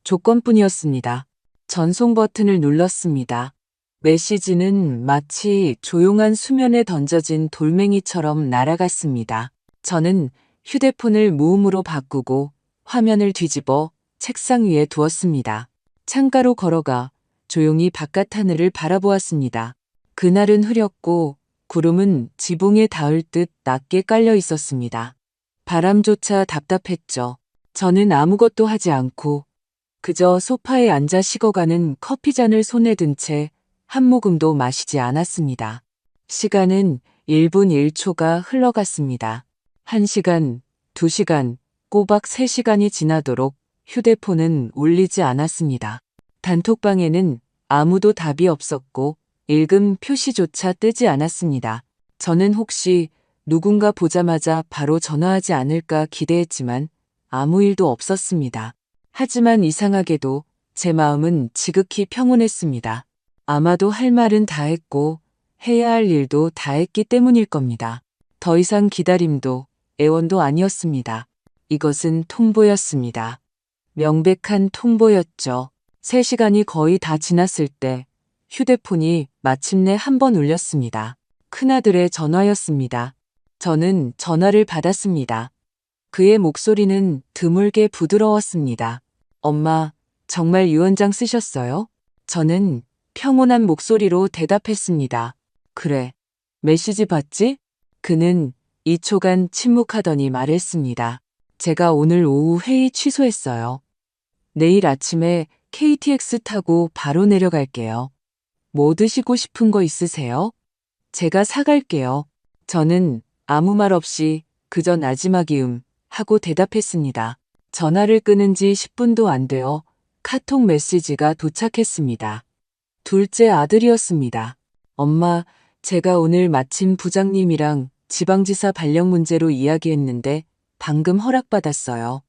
조건뿐이었습니다. 전송 버튼을 눌렀습니다. 메시지는 마치 조용한 수면에 던져진 돌멩이처럼 날아갔습니다. 저는 휴대폰을 무음으로 바꾸고 화면을 뒤집어 책상 위에 두었습니다. 창가로 걸어가 조용히 바깥 하늘을 바라보았습니다. 그날은 흐렸고 구름은 지붕에 닿을 듯 낮게 깔려 있었습니다. 바람조차 답답했죠. 저는 아무것도 하지 않고 그저 소파에 앉아 식어가는 커피잔을 손에 든 채 한 모금도 마시지 않았습니다. 시간은 1분 1초가 흘러갔습니다. 1시간, 2시간, 꼬박 3시간이 지나도록 휴대폰은 울리지 않았습니다. 단톡방에는 아무도 답이 없었고 읽음 표시조차 뜨지 않았습니다. 저는 혹시 누군가 보자마자 바로 전화하지 않을까 기대했지만 아무 일도 없었습니다. 하지만 이상하게도 제 마음은 지극히 평온했습니다. 아마도 할 말은 다 했고 해야 할 일도 다 했기 때문일 겁니다. 더 이상 기다림도 애원도 아니었습니다. 이것은 통보였습니다. 명백한 통보였죠. 3시간이 거의 다 지났을 때 휴대폰이 마침내 한 번 울렸습니다. 큰아들의 전화였습니다. 저는 전화를 받았습니다. 그의 목소리는 드물게 부드러웠습니다. 엄마, 정말 유언장 쓰셨어요? 저는 평온한 목소리로 대답했습니다. 그래. 메시지 봤지? 그는 2초간 침묵하더니 말했습니다. 제가 오늘 오후 회의 취소했어요. 내일 아침에 KTX 타고 바로 내려갈게요. 뭐 드시고 싶은 거 있으세요? 제가 사갈게요. 저는 아무 말 없이 그저 나지막이 하고 대답했습니다. 전화를 끊은 지 10분도 안 되어 카톡 메시지가 도착했습니다. 둘째 아들이었습니다. 엄마, 제가 오늘 마침 부장님이랑 지방지사 발령 문제로 이야기했는데 방금 허락받았어요.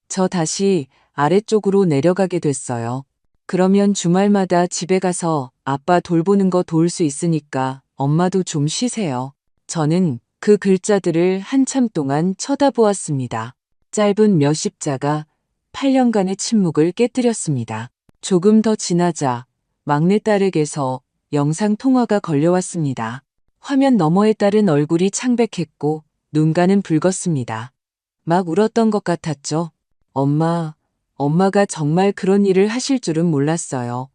저 다시 아래쪽으로 내려가게 됐어요. 그러면 주말마다 집에 가서 아빠 돌보는 거 도울 수 있으니까 엄마도 좀 쉬세요. 저는 그 글자들을 한참 동안 쳐다보았습니다. 짧은 몇십 자가 8년간의 침묵을 깨뜨렸습니다. 조금 더 지나자 막내딸에게서 영상통화가 걸려왔습니다. 화면 너머의 딸은 얼굴이 창백했고 눈가는 붉었습니다. 막 울었던 것 같았죠. 엄마가 정말 그런 일을 하실 줄은 몰랐어요.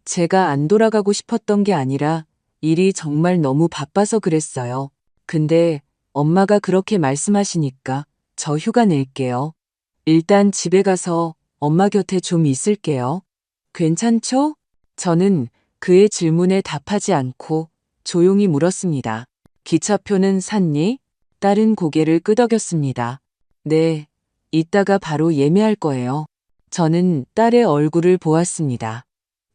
제가 안 돌아가고 싶었던 게 아니라 일이 정말 너무 바빠서 그랬어요. 근데 엄마가 그렇게 말씀하시니까 저 휴가 낼게요. 일단 집에 가서 엄마 곁에 좀 있을게요. 괜찮죠? 저는 그의 질문에 답하지 않고 조용히 물었습니다. 기차표는 샀니? 딸은 고개를 끄덕였습니다. 네, 이따가 바로 예매할 거예요. 저는 딸의 얼굴을 보았습니다.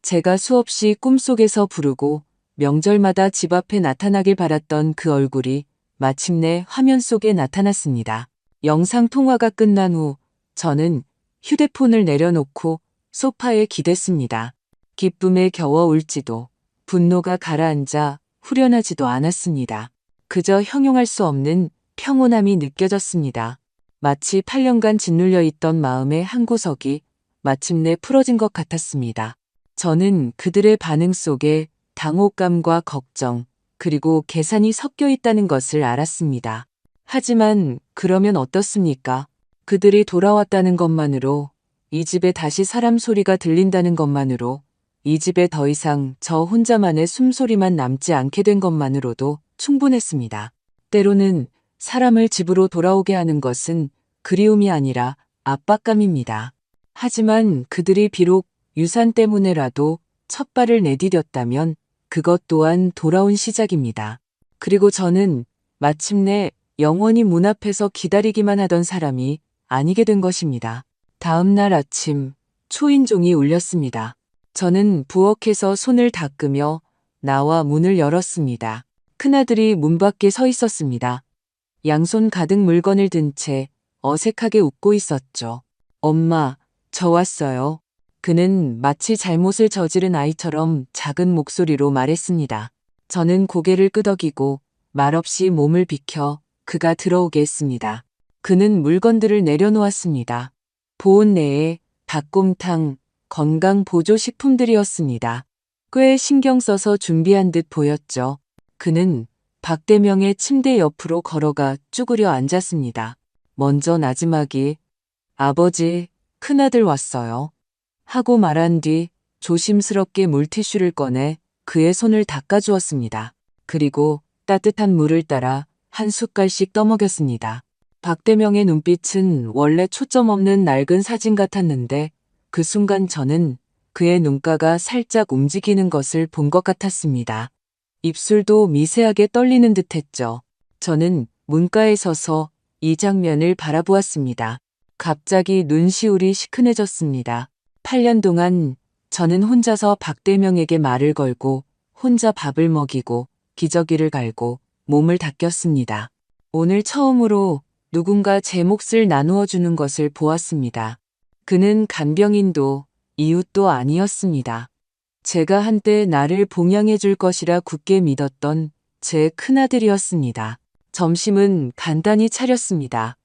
제가 수없이 꿈속에서 부르고 명절마다 집 앞에 나타나길 바랐던 그 얼굴이 마침내 화면 속에 나타났습니다. 영상 통화가 끝난 후 저는 휴대폰을 내려놓고 소파에 기댔습니다. 기쁨에 겨워 울지도 분노가 가라앉아 후련하지도 않았습니다. 그저 형용할 수 없는 평온함이 느껴졌습니다. 마치 8년간 짓눌려 있던 마음의 한 구석이 마침내 풀어진 것 같았습니다. 저는 그들의 반응 속에 당혹감과 걱정, 그리고 계산이 섞여 있다는 것을 알았습니다. 하지만 그러면 어떻습니까? 그들이 돌아왔다는 것만으로, 이 집에 다시 사람 소리가 들린다는 것만으로, 이 집에 더 이상 저 혼자만의 숨소리만 남지 않게 된 것만으로도 충분했습니다. 때로는 사람을 집으로 돌아오게 하는 것은 그리움이 아니라 압박감입니다. 하지만 그들이 비록 유산 때문에라도 첫 발을 내디뎠다면 그것 또한 돌아온 시작입니다. 그리고 저는 마침내 영원히 문 앞에서 기다리기만 하던 사람이 아니게 된 것입니다. 다음 날 아침 초인종이 울렸습니다. 저는 부엌에서 손을 닦으며 나와 문을 열었습니다. 큰아들이 문 밖에 서 있었습니다. 양손 가득 물건을 든 채 어색하게 웃고 있었죠. 엄마, 저 왔어요. 그는 마치 잘못을 저지른 아이처럼 작은 목소리로 말했습니다. 저는 고개를 끄덕이고 말없이 몸을 비켜 그가 들어오게 했습니다. 그는 물건들을 내려놓았습니다. 보온 내에 닭곰탕, 건강 보조식품들이었습니다. 꽤 신경 써서 준비한 듯 보였죠. 그는 박대명의 침대 옆으로 걸어가 쭈그려 앉았습니다. 먼저 나지막이 아버지, 큰아들 왔어요. 하고 말한 뒤 조심스럽게 물티슈를 꺼내 그의 손을 닦아주었습니다. 그리고 따뜻한 물을 따라 한 숟갈씩 떠먹였습니다. 박대명의 눈빛은 원래 초점 없는 낡은 사진 같았는데 그 순간 저는 그의 눈가가 살짝 움직이는 것을 본 것 같았습니다. 입술도 미세하게 떨리는 듯했죠. 저는 문가에 서서 이 장면을 바라보았습니다. 갑자기 눈시울이 시큰해졌습니다. 8년 동안 저는 혼자서 박대명에게 말을 걸고 혼자 밥을 먹이고 기저귀를 갈고 몸을 닦였습니다. 오늘 처음으로 누군가 제 몫을 나누어 주는 것을 보았습니다. 그는 간병인도 이웃도 아니었습니다. 제가 한때 나를 봉양해 줄 것이라 굳게 믿었던 제 큰아들이었습니다. 점심은 간단히 차렸습니다.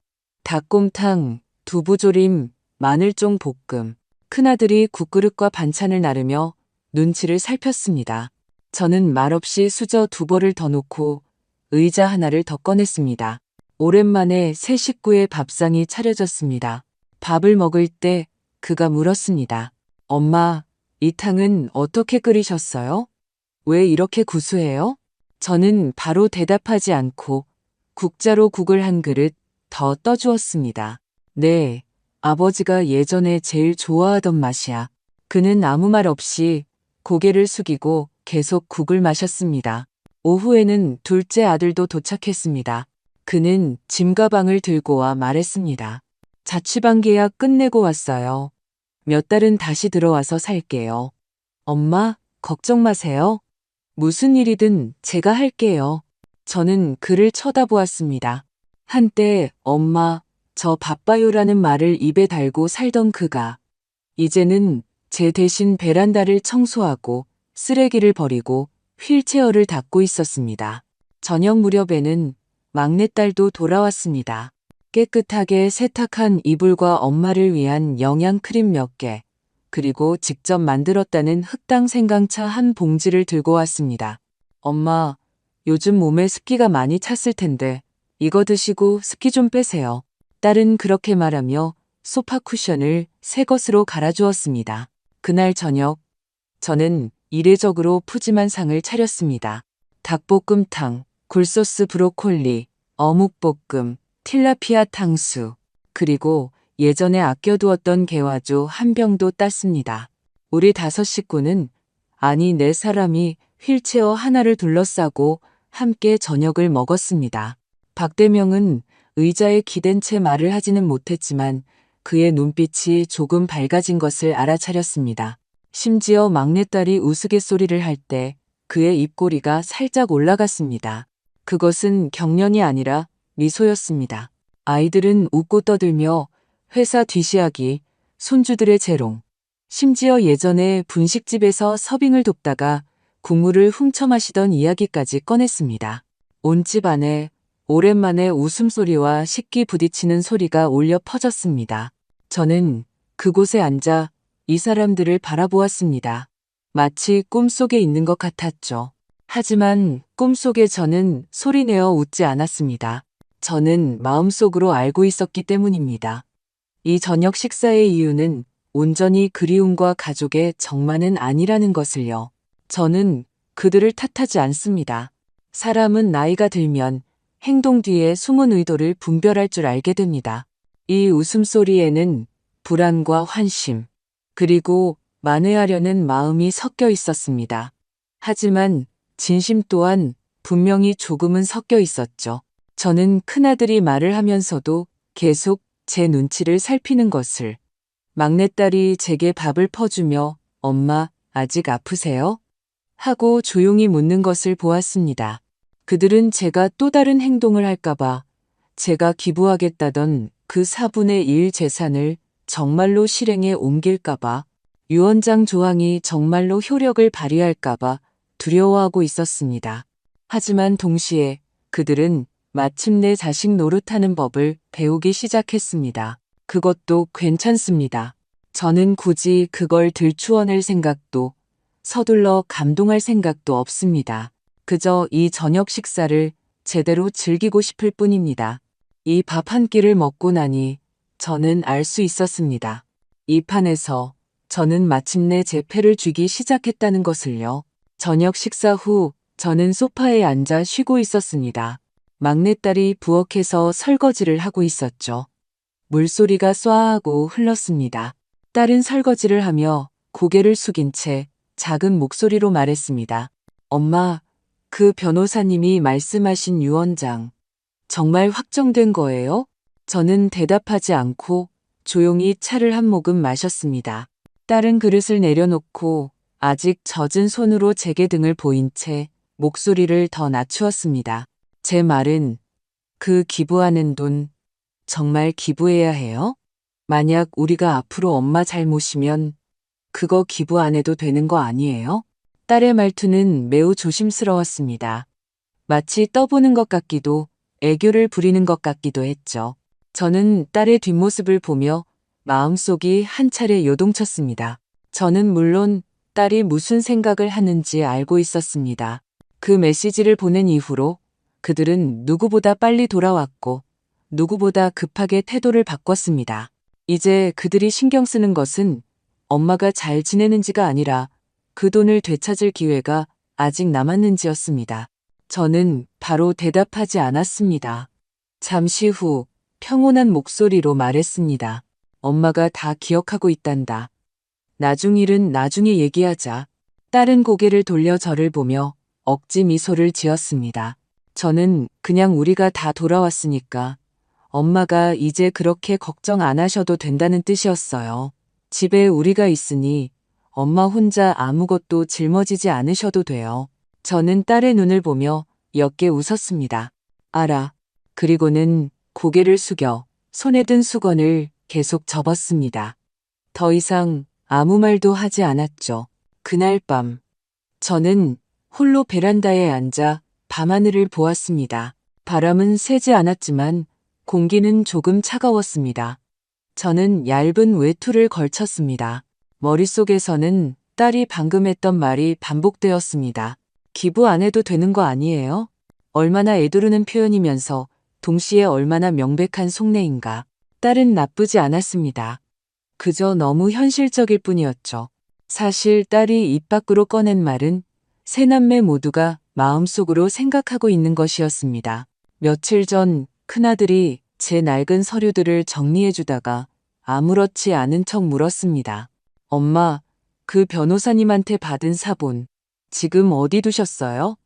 닭곰탕, 두부조림, 마늘종 볶음. 큰아들이 국그릇과 반찬을 나르며 눈치를 살폈습니다. 저는 말없이 수저 2벌을 더 놓고 의자 하나를 더 꺼냈습니다. 오랜만에 새 식구의 밥상이 차려졌습니다. 밥을 먹을 때 그가 물었습니다. 엄마, 이 탕은 어떻게 끓이셨어요? 왜 이렇게 구수해요? 저는 바로 대답하지 않고 국자로 국을 한 그릇 더 떠주었습니다. 네, 아버지가 예전에 제일 좋아하던 맛이야. 그는 아무 말 없이 고개를 숙이고 계속 국을 마셨습니다. 오후에는 둘째 아들도 도착했습니다. 그는 짐가방을 들고 와 말했습니다. 자취방 계약 끝내고 왔어요. 몇 달은 다시 들어와서 살게요. 엄마, 걱정 마세요. 무슨 일이든 제가 할게요. 저는 그를 쳐다보았습니다. 한때 엄마, 저 바빠요라는 말을 입에 달고 살던 그가 이제는 제 대신 베란다를 청소하고 쓰레기를 버리고 휠체어를 닦고 있었습니다. 저녁 무렵에는 막내딸도 돌아왔습니다. 깨끗하게 세탁한 이불과 엄마를 위한 영양크림 몇 개, 그리고 직접 만들었다는 흑당 생강차 한 봉지를 들고 왔습니다. 엄마, 요즘 몸에 습기가 많이 찼을 텐데 이거 드시고 습기 좀 빼세요. 딸은 그렇게 말하며 소파 쿠션을 새 것으로 갈아주었습니다. 그날 저녁, 저는 이례적으로 푸짐한 상을 차렸습니다. 닭볶음탕, 굴소스 브로콜리, 어묵볶음, 틸라피아 탕수, 그리고 예전에 아껴두었던 개와주 한 병도 땄습니다. 우리 5 식구는, 아니 4사람이 휠체어 하나를 둘러싸고 함께 저녁을 먹었습니다. 박대명은 의자에 기댄 채 말을 하지는 못했지만 그의 눈빛이 조금 밝아진 것을 알아차렸습니다. 심지어 막내딸이 우스갯소리를 할 때 그의 입꼬리가 살짝 올라갔습니다. 그것은 격려이 아니라 미소였습니다. 아이들은 웃고 떠들며 회사 뒤시하기, 손주들의 재롱, 심지어 예전에 분식집에서 서빙을 돕다가 국물을 훔쳐 마시던 이야기까지 꺼냈습니다. 온 집 안에 오랜만에 웃음소리와 식기 부딪히는 소리가 울려 퍼졌습니다. 저는 그곳에 앉아 이 사람들을 바라보았습니다. 마치 꿈속에 있는 것 같았죠. 하지만 꿈속에 저는 소리내어 웃지 않았습니다. 저는 마음속으로 알고 있었기 때문입니다. 이 저녁 식사의 이유는 온전히 그리움과 가족의 정만은 아니라는 것을요. 저는 그들을 탓하지 않습니다. 사람은 나이가 들면 행동 뒤에 숨은 의도를 분별할 줄 알게 됩니다. 이 웃음소리에는 불안과 환심, 그리고 만회하려는 마음이 섞여 있었습니다. 하지만 진심 또한 분명히 조금은 섞여 있었죠. 저는 큰아들이 말을 하면서도 계속 제 눈치를 살피는 것을, 막내딸이 제게 밥을 퍼주며 엄마, 아직 아프세요? 하고 조용히 묻는 것을 보았습니다. 그들은 제가 또 다른 행동을 할까봐 제가 기부하겠다던 그 4분의 1 재산을 정말로 실행에 옮길까봐, 유언장 조항이 정말로 효력을 발휘할까봐 두려워하고 있었습니다. 하지만 동시에 그들은 마침내 자식 노릇하는 법을 배우기 시작했습니다. 그것도 괜찮습니다. 저는 굳이 그걸 들추어낼 생각도 서둘러 감동할 생각도 없습니다. 그저 이 저녁 식사를 제대로 즐기고 싶을 뿐입니다. 이 밥 한 끼를 먹고 나니 저는 알 수 있었습니다. 이 판에서 저는 마침내 제 패를 쥐기 시작했다는 것을요. 저녁 식사 후 저는 소파에 앉아 쉬고 있었습니다. 막내딸이 부엌에서 설거지를 하고 있었죠. 물소리가 쏴하고 흘렀습니다. 딸은 설거지를 하며 고개를 숙인 채 작은 목소리로 말했습니다. 엄마, 그 변호사님이 말씀하신 유언장, 정말 확정된 거예요? 저는 대답하지 않고 조용히 차를 한 모금 마셨습니다. 딸은 그릇을 내려놓고 아직 젖은 손으로 제게 등을 보인 채 목소리를 더 낮추었습니다. 제 말은 그 기부하는 돈 정말 기부해야 해요? 만약 우리가 앞으로 엄마 잘 모시면 그거 기부 안 해도 되는 거 아니에요? 딸의 말투는 매우 조심스러웠습니다. 마치 떠보는 것 같기도 애교를 부리는 것 같기도 했죠. 저는 딸의 뒷모습을 보며 마음속이 한 차례 요동쳤습니다. 저는 물론 딸이 무슨 생각을 하는지 알고 있었습니다. 그 메시지를 보낸 이후로 그들은 누구보다 빨리 돌아왔고 누구보다 급하게 태도를 바꿨습니다. 이제 그들이 신경 쓰는 것은 엄마가 잘 지내는지가 아니라 그 돈을 되찾을 기회가 아직 남았는지였습니다. 저는 바로 대답하지 않았습니다. 잠시 후 평온한 목소리로 말했습니다. 엄마가 다 기억하고 있단다. 나중 일은 나중에 얘기하자. 딸은 고개를 돌려 저를 보며 억지 미소를 지었습니다. 저는 그냥 우리가 다 돌아왔으니까 엄마가 이제 그렇게 걱정 안 하셔도 된다는 뜻이었어요. 집에 우리가 있으니 엄마 혼자 아무것도 짊어지지 않으셔도 돼요. 저는 딸의 눈을 보며 옅게 웃었습니다. 알아. 그리고는 고개를 숙여 손에 든 수건을 계속 접었습니다. 더 이상 아무 말도 하지 않았죠. 그날 밤 저는 홀로 베란다에 앉아 밤하늘을 보았습니다. 바람은 세지 않았지만 공기는 조금 차가웠습니다. 저는 얇은 외투를 걸쳤습니다. 머릿속에서는 딸이 방금 했던 말이 반복되었습니다. 기부 안 해도 되는 거 아니에요? 얼마나 애두르는 표현이면서 동시에 얼마나 명백한 속내인가. 딸은 나쁘지 않았습니다. 그저 너무 현실적일 뿐이었죠. 사실 딸이 입 밖으로 꺼낸 말은 세 남매 모두가 마음속으로 생각하고 있는 것이었습니다. 며칠 전 큰아들이 제 낡은 서류들을 정리해주다가 아무렇지 않은 척 물었습니다. 엄마, 그 변호사님한테 받은 사본 지금 어디 두셨어요?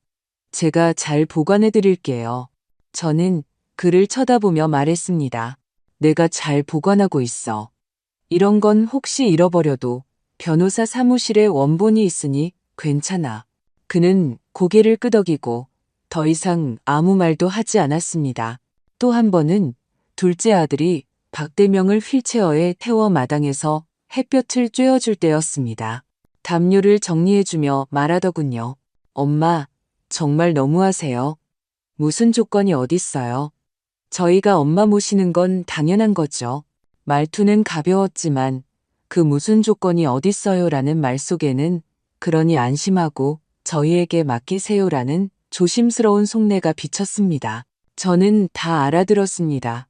제가 잘 보관해 드릴게요. 저는 그를 쳐다보며 말했습니다. 내가 잘 보관하고 있어. 이런 건 혹시 잃어버려도 변호사 사무실에 원본이 있으니 괜찮아. 그는 고개를 끄덕이고 더 이상 아무 말도 하지 않았습니다. 또 한 번은 둘째 아들이 박대명을 휠체어에 태워 마당에서 햇볕을 쬐어줄 때였습니다. 담요를 정리해주며 말하더군요. 엄마, 정말 너무하세요. 무슨 조건이 어딨어요? 저희가 엄마 모시는 건 당연한 거죠. 말투는 가벼웠지만 그 무슨 조건이 어딨어요라는 말 속에는 그러니 안심하고 저희에게 맡기세요라는 조심스러운 속내가 비쳤습니다. 저는 다 알아들었습니다.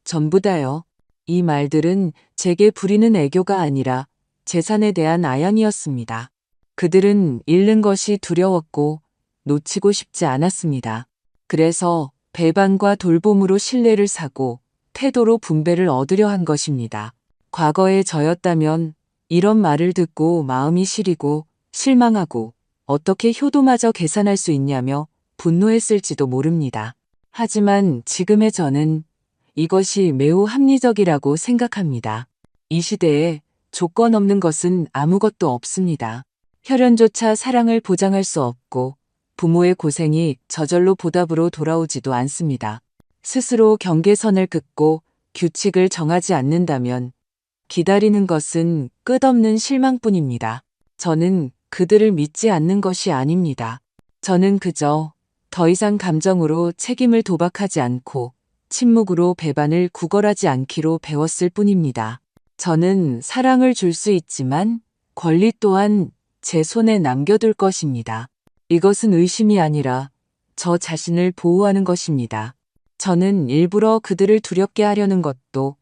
전부 다요. 이 말들은 제게 부리는 애교가 아니라 재산에 대한 아양이었습니다. 그들은 잃는 것이 두려웠고 놓치고 싶지 않았습니다. 그래서 배반과 돌봄으로 신뢰를 사고 태도로 분배를 얻으려 한 것입니다. 과거의 저였다면 이런 말을 듣고 마음이 시리고 실망하고 어떻게 효도마저 계산할 수 있냐며 분노했을지도 모릅니다. 하지만 지금의 저는 이것이 매우 합리적이라고 생각합니다. 이 시대에 조건 없는 것은 아무것도 없습니다. 혈연조차 사랑을 보장할 수 없고 부모의 고생이 저절로 보답으로 돌아오지도 않습니다. 스스로 경계선을 긋고 규칙을 정하지 않는다면 기다리는 것은 끝없는 실망뿐입니다. 저는 그들을 믿지 않는 것이 아닙니다. 저는 그저 더 이상 감정으로 책임을 도박하지 않고 침묵으로 배반을 구걸하지 않기로 배웠을 뿐입니다. 저는 사랑을 줄 수 있지만 권리 또한 제 손에 남겨둘 것입니다. 이것은 의심이 아니라 저 자신을 보호하는 것입니다. 저는 일부러 그들을 두렵게 하려는 것도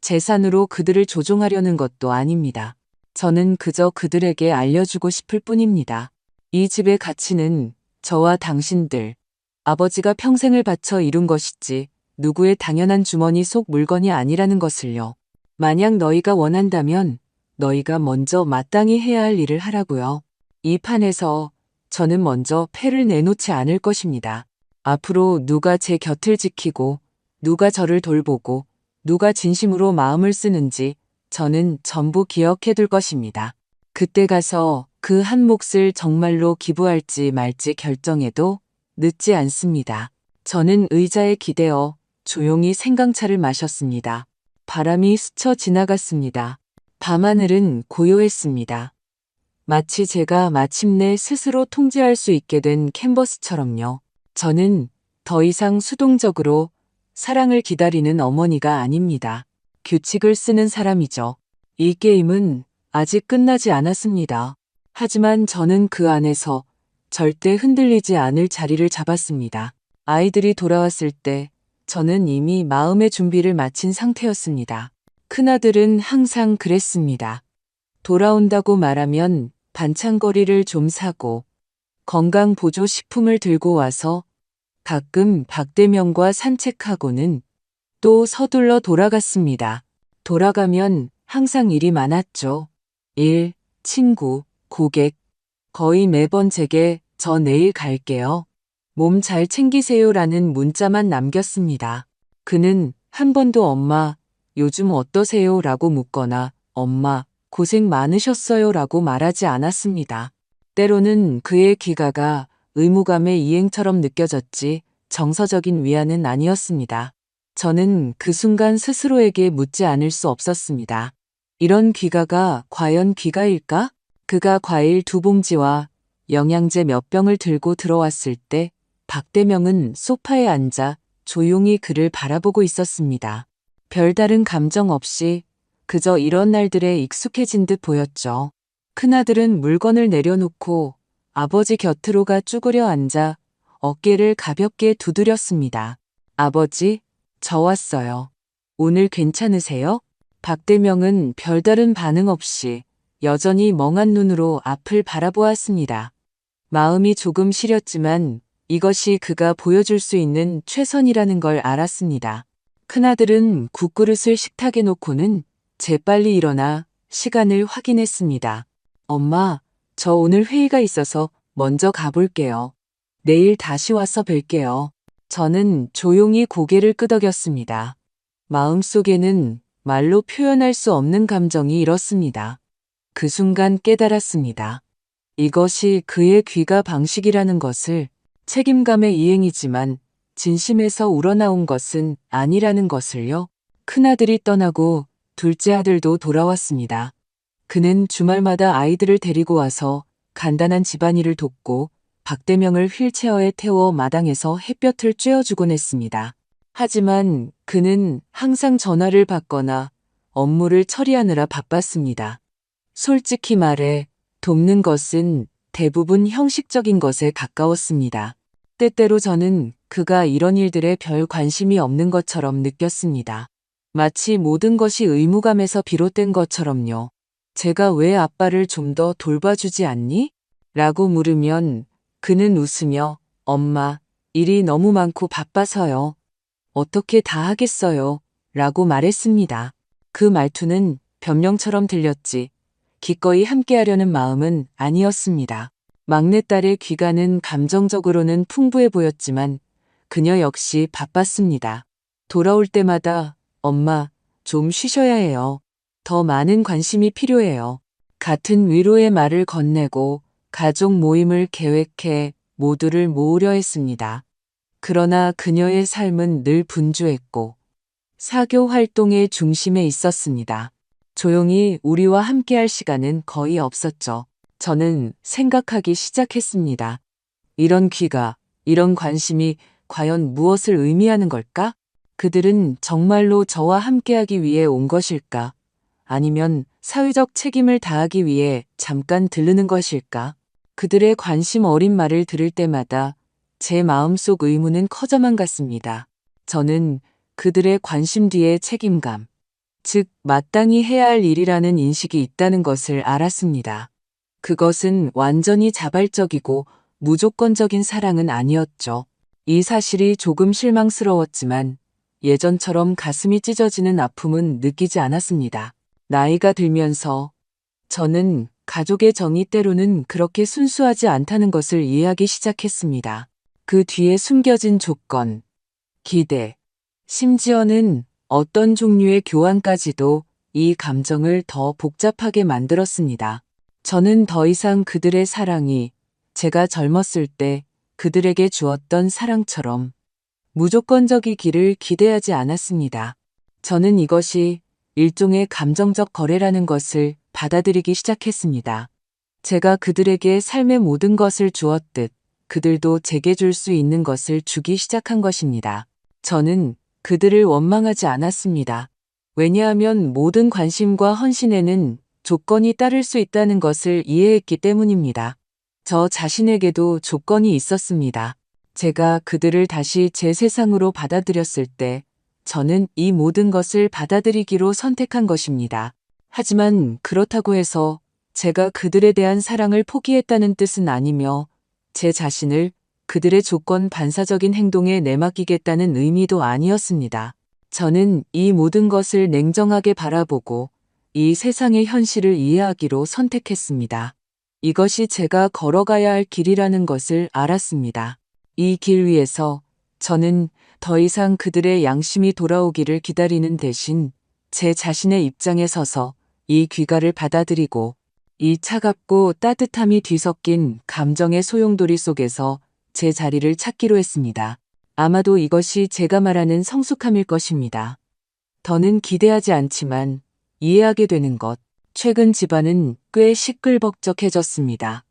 재산으로 그들을 조종하려는 것도 아닙니다. 저는 그저 그들에게 알려주고 싶을 뿐입니다. 이 집의 가치는 저와 당신들, 아버지가 평생을 바쳐 이룬 것이지 누구의 당연한 주머니 속 물건이 아니라는 것을요. 만약 너희가 원한다면 너희가 먼저 마땅히 해야 할 일을 하라고요. 이 판에서 저는 먼저 패를 내놓지 않을 것입니다. 앞으로 누가 제 곁을 지키고 누가 저를 돌보고 누가 진심으로 마음을 쓰는지 저는 전부 기억해 둘 것입니다. 그때 가서 그 한 몫을 정말로 기부할지 말지 결정해도 늦지 않습니다. 저는 의자에 기대어 조용히 생강차를 마셨습니다. 바람이 스쳐 지나갔습니다. 밤하늘은 고요했습니다. 마치 제가 마침내 스스로 통제할 수 있게 된 캔버스처럼요. 저는 더 이상 수동적으로 사랑을 기다리는 어머니가 아닙니다. 규칙을 쓰는 사람이죠. 이 게임은 아직 끝나지 않았습니다. 하지만 저는 그 안에서 절대 흔들리지 않을 자리를 잡았습니다. 아이들이 돌아왔을 때 저는 이미 마음의 준비를 마친 상태였습니다. 큰아들은 항상 그랬습니다. 돌아온다고 말하면 반찬거리를 좀 사고 건강보조식품을 들고 와서 가끔 박대명과 산책하고는 또 서둘러 돌아갔습니다. 돌아가면 항상 일이 많았죠. 일, 친구, 고객. 거의 매번 제게 저 내일 갈게요. 몸 잘 챙기세요라는 문자만 남겼습니다. 그는 한 번도 엄마, 요즘 어떠세요? 라고 묻거나 엄마, 고생 많으셨어요? 라고 말하지 않았습니다. 때로는 그의 귀가가 의무감의 이행처럼 느껴졌지 정서적인 위안은 아니었습니다. 저는 그 순간 스스로에게 묻지 않을 수 없었습니다. 이런 귀가가 과연 귀가일까? 그가 과일 2봉지와 영양제 몇 병을 들고 들어왔을 때 박대명은 소파에 앉아 조용히 그를 바라보고 있었습니다. 별다른 감정 없이 그저 이런 날들에 익숙해진 듯 보였죠. 큰아들은 물건을 내려놓고 아버지 곁으로 가 쭈그려 앉아 어깨를 가볍게 두드렸습니다. 아버지, 저 왔어요. 오늘 괜찮으세요? 박대명은 별다른 반응 없이 여전히 멍한 눈으로 앞을 바라보았습니다. 마음이 조금 시렸지만 이것이 그가 보여줄 수 있는 최선이라는 걸 알았습니다. 큰아들은 국그릇을 식탁에 놓고는 재빨리 일어나 시간을 확인했습니다. 엄마, 저 오늘 회의가 있어서 먼저 가볼게요. 내일 다시 와서 뵐게요. 저는 조용히 고개를 끄덕였습니다. 마음속에는 말로 표현할 수 없는 감정이 일었습니다. 그 순간 깨달았습니다. 이것이 그의 귀가 방식이라는 것을. 책임감의 이행이지만 진심에서 우러나온 것은 아니라는 것을요. 큰아들이 떠나고 둘째 아들도 돌아왔습니다. 그는 주말마다 아이들을 데리고 와서 간단한 집안일을 돕고 박대명을 휠체어에 태워 마당에서 햇볕을 쬐어주곤 했습니다. 하지만 그는 항상 전화를 받거나 업무를 처리하느라 바빴습니다. 솔직히 말해 돕는 것은 대부분 형식적인 것에 가까웠습니다. 때때로 저는 그가 이런 일들에 별 관심이 없는 것처럼 느꼈습니다. 마치 모든 것이 의무감에서 비롯된 것처럼요. 제가 왜 아빠를 좀 더 돌봐주지 않니? 라고 물으면 그는 웃으며 엄마, 일이 너무 많고 바빠서요. 어떻게 다 하겠어요? 라고 말했습니다. 그 말투는 변명처럼 들렸지 기꺼이 함께하려는 마음은 아니었습니다. 막내딸의 귀가는 감정적으로는 풍부해 보였지만 그녀 역시 바빴습니다. 돌아올 때마다 엄마, 좀 쉬셔야 해요. 더 많은 관심이 필요해요. 같은 위로의 말을 건네고 가족 모임을 계획해 모두를 모으려 했습니다. 그러나 그녀의 삶은 늘 분주했고 사교 활동의 중심에 있었습니다. 조용히 우리와 함께할 시간은 거의 없었죠. 저는 생각하기 시작했습니다. 이런 귀가, 이런 관심이 과연 무엇을 의미하는 걸까? 그들은 정말로 저와 함께하기 위해 온 것일까? 아니면 사회적 책임을 다하기 위해 잠깐 들르는 것일까? 그들의 관심 어린 말을 들을 때마다 제 마음속 의문은 커져만 갔습니다. 저는 그들의 관심 뒤에 책임감, 즉 마땅히 해야 할 일이라는 인식이 있다는 것을 알았습니다. 그것은 완전히 자발적이고 무조건적인 사랑은 아니었죠. 이 사실이 조금 실망스러웠지만 예전처럼 가슴이 찢어지는 아픔은 느끼지 않았습니다. 나이가 들면서 저는 가족의 정이 때로는 그렇게 순수하지 않다는 것을 이해하기 시작했습니다. 그 뒤에 숨겨진 조건, 기대, 심지어는 어떤 종류의 교환까지도 이 감정을 더 복잡하게 만들었습니다. 저는 더 이상 그들의 사랑이 제가 젊었을 때 그들에게 주었던 사랑처럼 무조건적이기를 기대하지 않았습니다. 저는 이것이 일종의 감정적 거래라는 것을 받아들이기 시작했습니다. 제가 그들에게 삶의 모든 것을 주었듯 그들도 제게 줄 수 있는 것을 주기 시작한 것입니다. 저는 그들을 원망하지 않았습니다. 왜냐하면 모든 관심과 헌신에는 조건이 따를 수 있다는 것을 이해했기 때문입니다. 저 자신에게도 조건이 있었습니다. 제가 그들을 다시 제 세상으로 받아들였을 때 저는 이 모든 것을 받아들이기로 선택한 것입니다. 하지만 그렇다고 해서 제가 그들에 대한 사랑을 포기했다는 뜻은 아니며 제 자신을 그들의 조건 반사적인 행동에 내맡기겠다는 의미도 아니었습니다. 저는 이 모든 것을 냉정하게 바라보고 이 세상의 현실을 이해하기로 선택했습니다. 이것이 제가 걸어가야 할 길이라는 것을 알았습니다. 이 길 위에서 저는 더 이상 그들의 양심이 돌아오기를 기다리는 대신 제 자신의 입장에 서서 이 귀가를 받아들이고 이 차갑고 따뜻함이 뒤섞인 감정의 소용돌이 속에서 제 자리를 찾기로 했습니다. 아마도 이것이 제가 말하는 성숙함일 것입니다. 더는 기대하지 않지만 이해하게 되는 것. 최근 집안은 꽤 시끌벅적해졌습니다.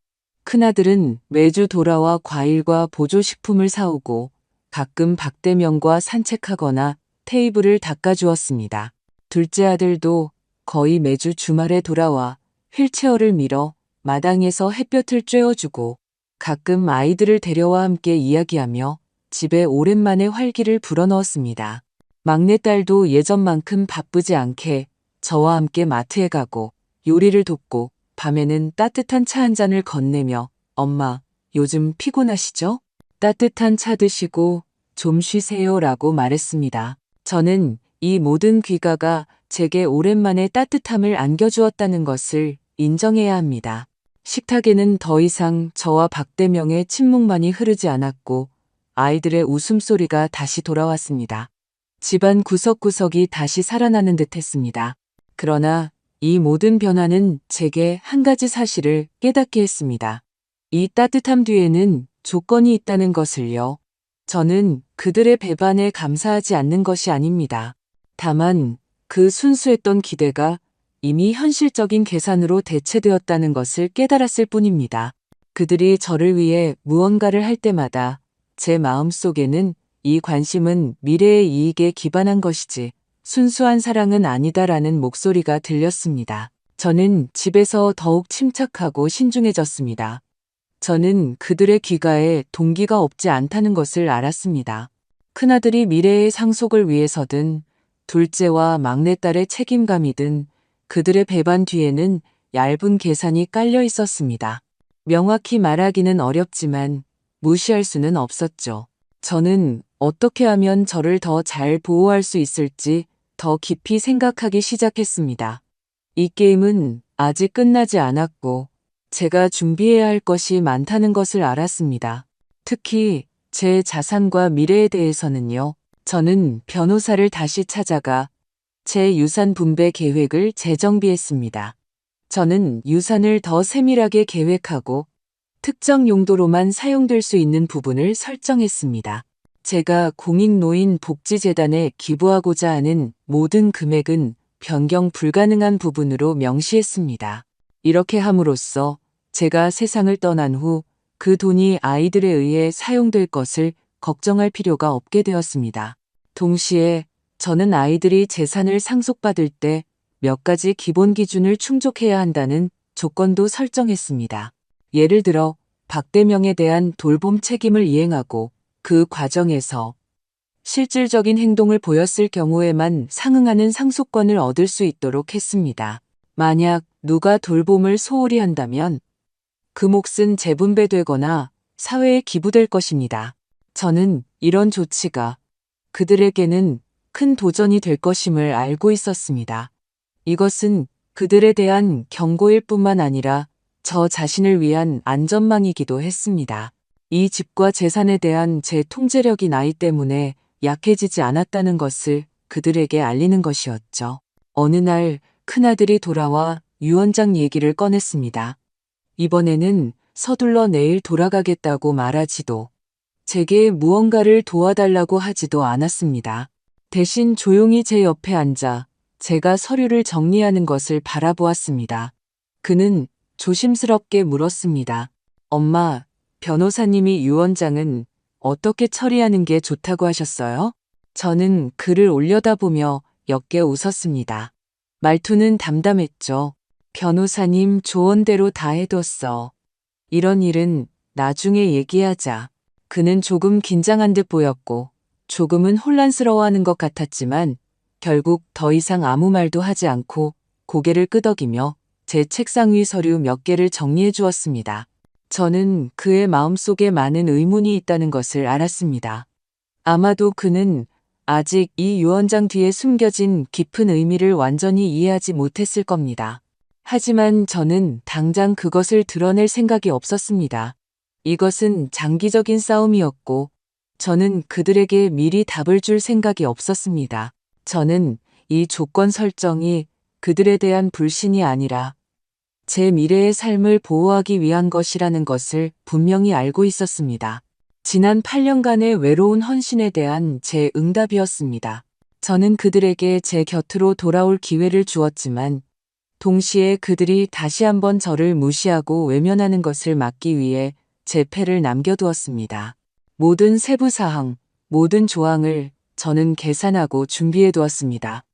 큰아들은 매주 돌아와 과일과 보조식품을 사오고 가끔 박대명과 산책하거나 테이블을 닦아주었습니다. 둘째 아들도 거의 매주 주말에 돌아와 휠체어를 밀어 마당에서 햇볕을 쬐어주고 가끔 아이들을 데려와 함께 이야기하며 집에 오랜만에 활기를 불어넣었습니다. 막내딸도 예전만큼 바쁘지 않게 저와 함께 마트에 가고 요리를 돕고 밤에는 따뜻한 차 한 잔을 건네며 엄마, 요즘 피곤하시죠? 따뜻한 차 드시고 좀 쉬세요 라고 말했습니다. 저는 이 모든 귀가가 제게 오랜만에 따뜻함을 안겨주었다는 것을 인정해야 합니다. 식탁에는 더 이상 저와 박대명의 침묵만이 흐르지 않았고 아이들의 웃음소리가 다시 돌아왔습니다. 집안 구석구석이 다시 살아나는 듯 했습니다. 그러나 이 모든 변화는 제게 한 가지 사실을 깨닫게 했습니다. 이 따뜻함 뒤에는 조건이 있다는 것을요. 저는 그들의 배반에 감사하지 않는 것이 아닙니다. 다만 그 순수했던 기대가 이미 현실적인 계산으로 대체되었다는 것을 깨달았을 뿐입니다. 그들이 저를 위해 무언가를 할 때마다 제 마음속에는 이 관심은 미래의 이익에 기반한 것이지 순수한 사랑은 아니다라는 목소리가 들렸습니다. 저는 집에서 더욱 침착하고 신중해졌습니다. 저는 그들의 귀가에 동기가 없지 않다는 것을 알았습니다. 큰아들이 미래의 상속을 위해서든 둘째와 막내딸의 책임감이든 그들의 배반 뒤에는 얇은 계산이 깔려 있었습니다. 명확히 말하기는 어렵지만 무시할 수는 없었죠. 저는 어떻게 하면 저를 더 잘 보호할 수 있을지 더 깊이 생각하기 시작했습니다. 이 게임은 아직 끝나지 않았고 제가 준비해야 할 것이 많다는 것을 알았습니다. 특히 제 자산과 미래에 대해서는요. 저는 변호사를 다시 찾아가 제 유산 분배 계획을 재정비했습니다. 저는 유산을 더 세밀하게 계획하고 특정 용도로만 사용될 수 있는 부분을 설정했습니다. 제가 공익노인복지재단에 기부하고자 하는 모든 금액은 변경 불가능한 부분으로 명시했습니다. 이렇게 함으로써 제가 세상을 떠난 후 그 돈이 아이들에 의해 사용될 것을 걱정할 필요가 없게 되었습니다. 동시에 저는 아이들이 재산을 상속받을 때 몇 가지 기본 기준을 충족해야 한다는 조건도 설정했습니다. 예를 들어 박대명에 대한 돌봄 책임을 이행하고 그 과정에서 실질적인 행동을 보였을 경우에만 상응하는 상속권을 얻을 수 있도록 했습니다. 만약 누가 돌봄을 소홀히 한다면 그 몫은 재분배되거나 사회에 기부될 것입니다. 저는 이런 조치가 그들에게는 큰 도전이 될 것임을 알고 있었습니다. 이것은 그들에 대한 경고일 뿐만 아니라 저 자신을 위한 안전망이기도 했습니다. 이 집과 재산에 대한 제 통제력이 나이 때문에 약해지지 않았다는 것을 그들에게 알리는 것이었죠. 어느 날 큰아들이 돌아와 유언장 얘기를 꺼냈습니다. 이번에는 서둘러 내일 돌아가겠다고 말하지도 제게 무언가를 도와달라고 하지도 않았습니다. 대신 조용히 제 옆에 앉아 제가 서류를 정리하는 것을 바라보았습니다. 그는 조심스럽게 물었습니다. 엄마, 변호사님이 유언장은 어떻게 처리하는 게 좋다고 하셨어요? 저는 글을 올려다보며 옅게 웃었습니다. 말투는 담담했죠. 변호사님 조언대로 다 해뒀어. 이런 일은 나중에 얘기하자. 그는 조금 긴장한 듯 보였고 조금은 혼란스러워하는 것 같았지만 결국 더 이상 아무 말도 하지 않고 고개를 끄덕이며 제 책상 위 서류 몇 개를 정리해 주었습니다. 저는 그의 마음속에 많은 의문이 있다는 것을 알았습니다. 아마도 그는 아직 이 유언장 뒤에 숨겨진 깊은 의미를 완전히 이해하지 못했을 겁니다. 하지만 저는 당장 그것을 드러낼 생각이 없었습니다. 이것은 장기적인 싸움이었고 저는 그들에게 미리 답을 줄 생각이 없었습니다. 저는 이 조건 설정이 그들에 대한 불신이 아니라 제 미래의 삶을 보호하기 위한 것이라는 것을 분명히 알고 있었습니다. 지난 8년간의 외로운 헌신에 대한 제 응답이었습니다. 저는 그들에게 제 곁으로 돌아올 기회를 주었지만 동시에 그들이 다시 한번 저를 무시하고 외면하는 것을 막기 위해 제 패를 남겨두었습니다. 모든 세부사항, 모든 조항을 저는 계산하고 준비해 두었습니다.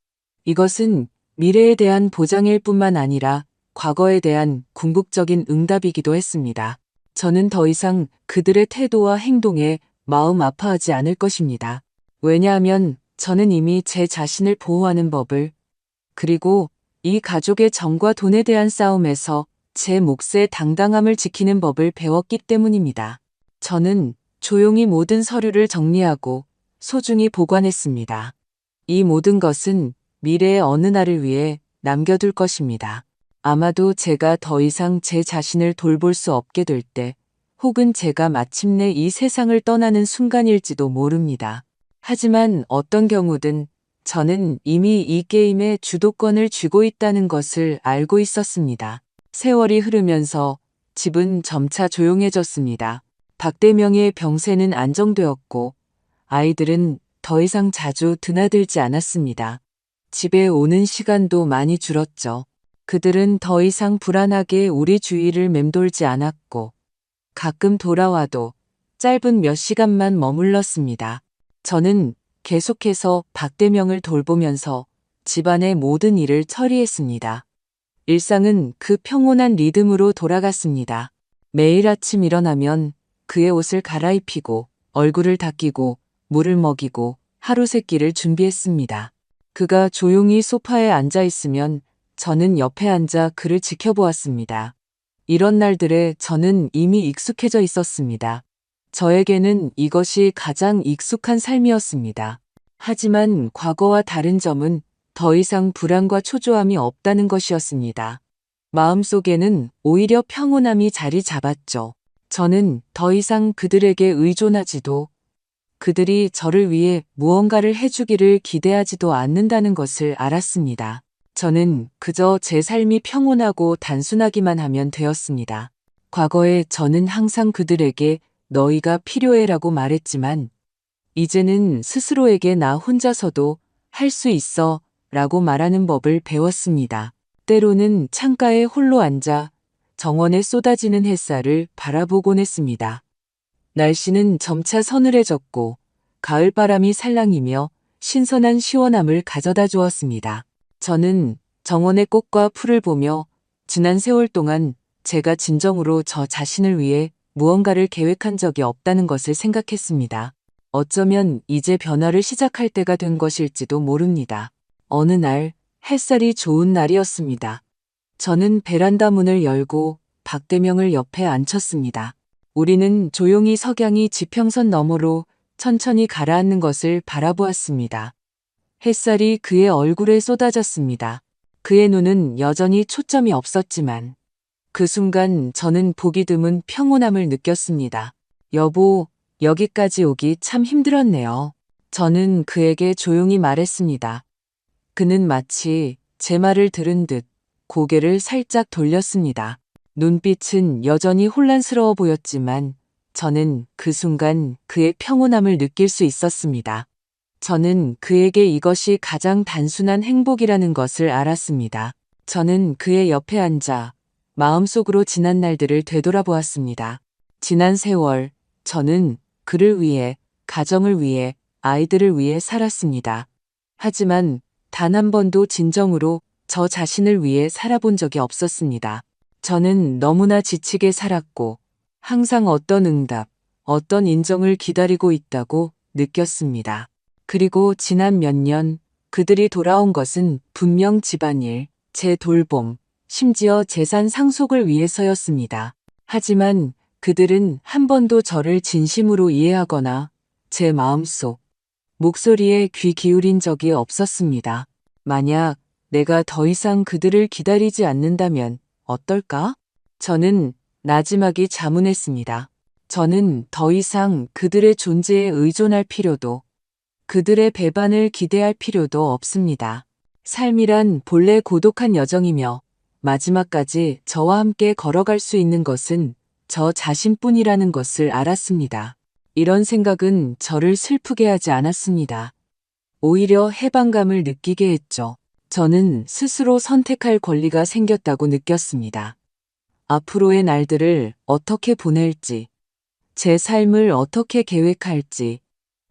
이것은 미래에 대한 보장일 뿐만 아니라 과거에 대한 궁극적인 응답이기도 했습니다. 저는 더 이상 그들의 태도와 행동에 마음 아파하지 않을 것입니다. 왜냐하면 저는 이미 제 자신을 보호하는 법을, 그리고 이 가족의 정과 돈에 대한 싸움에서 제 몫의 당당함을 지키는 법을 배웠기 때문입니다. 저는 조용히 모든 서류를 정리하고 소중히 보관했습니다. 이 모든 것은 미래의 어느 날을 위해 남겨둘 것입니다. 아마도 제가 더 이상 제 자신을 돌볼 수 없게 될 때, 혹은 제가 마침내 이 세상을 떠나는 순간일지도 모릅니다. 하지만 어떤 경우든 저는 이미 이 게임의 주도권을 쥐고 있다는 것을 알고 있었습니다. 세월이 흐르면서 집은 점차 조용해졌습니다. 박대명의 병세는 안정되었고 아이들은 더 이상 자주 드나들지 않았습니다. 집에 오는 시간도 많이 줄었죠. 그들은 더 이상 불안하게 우리 주위를 맴돌지 않았고 가끔 돌아와도 짧은 몇 시간만 머물렀습니다. 저는 계속해서 박대명을 돌보면서 집안의 모든 일을 처리했습니다. 일상은 그 평온한 리듬으로 돌아갔습니다. 매일 아침 일어나면 그의 옷을 갈아입히고 얼굴을 닦이고 물을 먹이고 하루 세끼를 준비했습니다. 그가 조용히 소파에 앉아 있으면 저는 옆에 앉아 그를 지켜보았습니다. 이런 날들에 저는 이미 익숙해져 있었습니다. 저에게는 이것이 가장 익숙한 삶이었습니다. 하지만 과거와 다른 점은 더 이상 불안과 초조함이 없다는 것이었습니다. 마음속에는 오히려 평온함이 자리 잡았죠. 저는 더 이상 그들에게 의존하지도 그들이 저를 위해 무언가를 해주기를 기대하지도 않는다는 것을 알았습니다. 저는 그저 제 삶이 평온하고 단순하기만 하면 되었습니다. 과거에 저는 항상 그들에게 너희가 필요해라고 말했지만 이제는 스스로에게 나 혼자서도 할 수 있어 라고 말하는 법을 배웠습니다. 때로는 창가에 홀로 앉아 정원에 쏟아지는 햇살을 바라보곤 했습니다. 날씨는 점차 서늘해졌고 가을바람이 살랑이며 신선한 시원함을 가져다 주었습니다. 저는 정원의 꽃과 풀을 보며 지난 세월 동안 제가 진정으로 저 자신을 위해 무언가를 계획한 적이 없다는 것을 생각했습니다. 어쩌면 이제 변화를 시작할 때가 된 것일지도 모릅니다. 어느 날 햇살이 좋은 날이었습니다. 저는 베란다 문을 열고 박대명을 옆에 앉혔습니다. 우리는 조용히 석양이 지평선 너머로 천천히 가라앉는 것을 바라보았습니다. 햇살이 그의 얼굴에 쏟아졌습니다. 그의 눈은 여전히 초점이 없었지만 그 순간 저는 보기 드문 평온함을 느꼈습니다. 여보, 여기까지 오기 참 힘들었네요. 저는 그에게 조용히 말했습니다. 그는 마치 제 말을 들은 듯 고개를 살짝 돌렸습니다. 눈빛은 여전히 혼란스러워 보였지만 저는 그 순간 그의 평온함을 느낄 수 있었습니다. 저는 그에게 이것이 가장 단순한 행복이라는 것을 알았습니다. 저는 그의 옆에 앉아 마음속으로 지난 날들을 되돌아보았습니다. 지난 세월, 저는 그를 위해, 가정을 위해, 아이들을 위해 살았습니다. 하지만 단 한 번도 진정으로 저 자신을 위해 살아본 적이 없었습니다. 저는 너무나 지치게 살았고 항상 어떤 응답, 어떤 인정을 기다리고 있다고 느꼈습니다. 그리고 지난 몇 년 그들이 돌아온 것은 분명 집안일, 제 돌봄, 심지어 재산 상속을 위해서였습니다. 하지만 그들은 한 번도 저를 진심으로 이해하거나 제 마음속, 목소리에 귀 기울인 적이 없었습니다. 만약 내가 더 이상 그들을 기다리지 않는다면 어떨까? 저는 나지막이 자문했습니다. 저는 더 이상 그들의 존재에 의존할 필요도, 그들의 배반을 기대할 필요도 없습니다. 삶이란 본래 고독한 여정이며 마지막까지 저와 함께 걸어갈 수 있는 것은 저 자신뿐이라는 것을 알았습니다. 이런 생각은 저를 슬프게 하지 않았습니다. 오히려 해방감을 느끼게 했죠. 저는 스스로 선택할 권리가 생겼다고 느꼈습니다. 앞으로의 날들을 어떻게 보낼지, 제 삶을 어떻게 계획할지,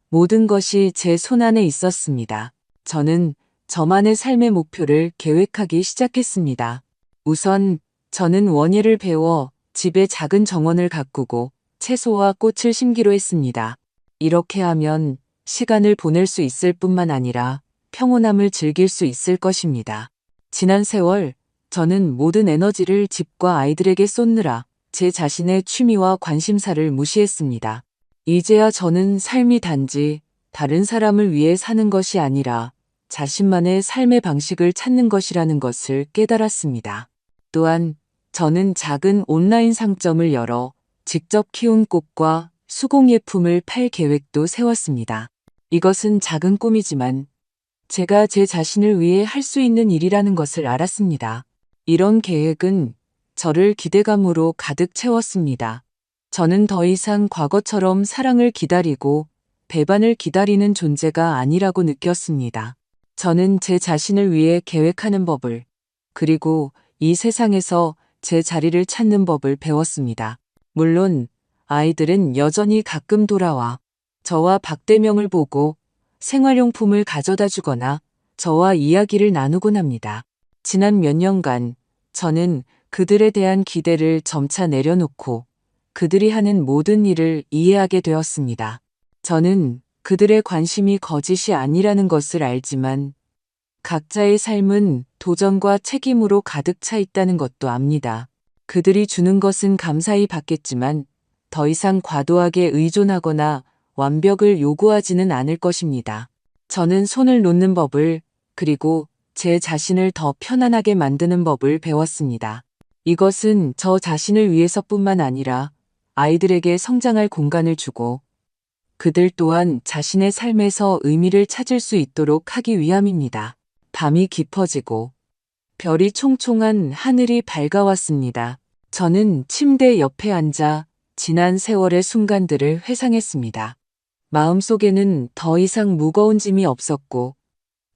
모든 것이 제 손안에 있었습니다. 저는 저만의 삶의 목표를 계획하기 시작했습니다. 우선 저는 원예를 배워 집에 작은 정원을 가꾸고 채소와 꽃을 심기로 했습니다. 이렇게 하면 시간을 보낼 수 있을 뿐만 아니라 평온함을 즐길 수 있을 것입니다. 지난 세월 저는 모든 에너지를 집과 아이들에게 쏟느라 제 자신의 취미와 관심사를 무시했습니다. 이제야 저는 삶이 단지 다른 사람을 위해 사는 것이 아니라 자신만의 삶의 방식을 찾는 것이라는 것을 깨달았습니다. 또한 저는 작은 온라인 상점을 열어 직접 키운 꽃과 수공예품을 팔 계획도 세웠습니다. 이것은 작은 꿈이지만 제가 제 자신을 위해 할 수 있는 일이라는 것을 알았습니다. 이런 계획은 저를 기대감으로 가득 채웠습니다. 저는 더 이상 과거처럼 사랑을 기다리고 배반을 기다리는 존재가 아니라고 느꼈습니다. 저는 제 자신을 위해 계획하는 법을, 그리고 이 세상에서 제 자리를 찾는 법을 배웠습니다. 물론 아이들은 여전히 가끔 돌아와 저와 박대명을 보고 생활용품을 가져다 주거나 저와 이야기를 나누곤 합니다. 지난 몇 년간 저는 그들에 대한 기대를 점차 내려놓고 그들이 하는 모든 일을 이해하게 되었습니다. 저는 그들의 관심이 거짓이 아니라는 것을 알지만 각자의 삶은 도전과 책임으로 가득 차 있다는 것도 압니다. 그들이 주는 것은 감사히 받겠지만 더 이상 과도하게 의존하거나 완벽을 요구하지는 않을 것입니다. 저는 손을 놓는 법을, 그리고 제 자신을 더 편안하게 만드는 법을 배웠습니다. 이것은 저 자신을 위해서뿐만 아니라 아이들에게 성장할 공간을 주고 그들 또한 자신의 삶에서 의미를 찾을 수 있도록 하기 위함입니다. 밤이 깊어지고 별이 총총한 하늘이 밝아왔습니다. 저는 침대 옆에 앉아 지난 세월의 순간들을 회상했습니다. 마음속에는 더 이상 무거운 짐이 없었고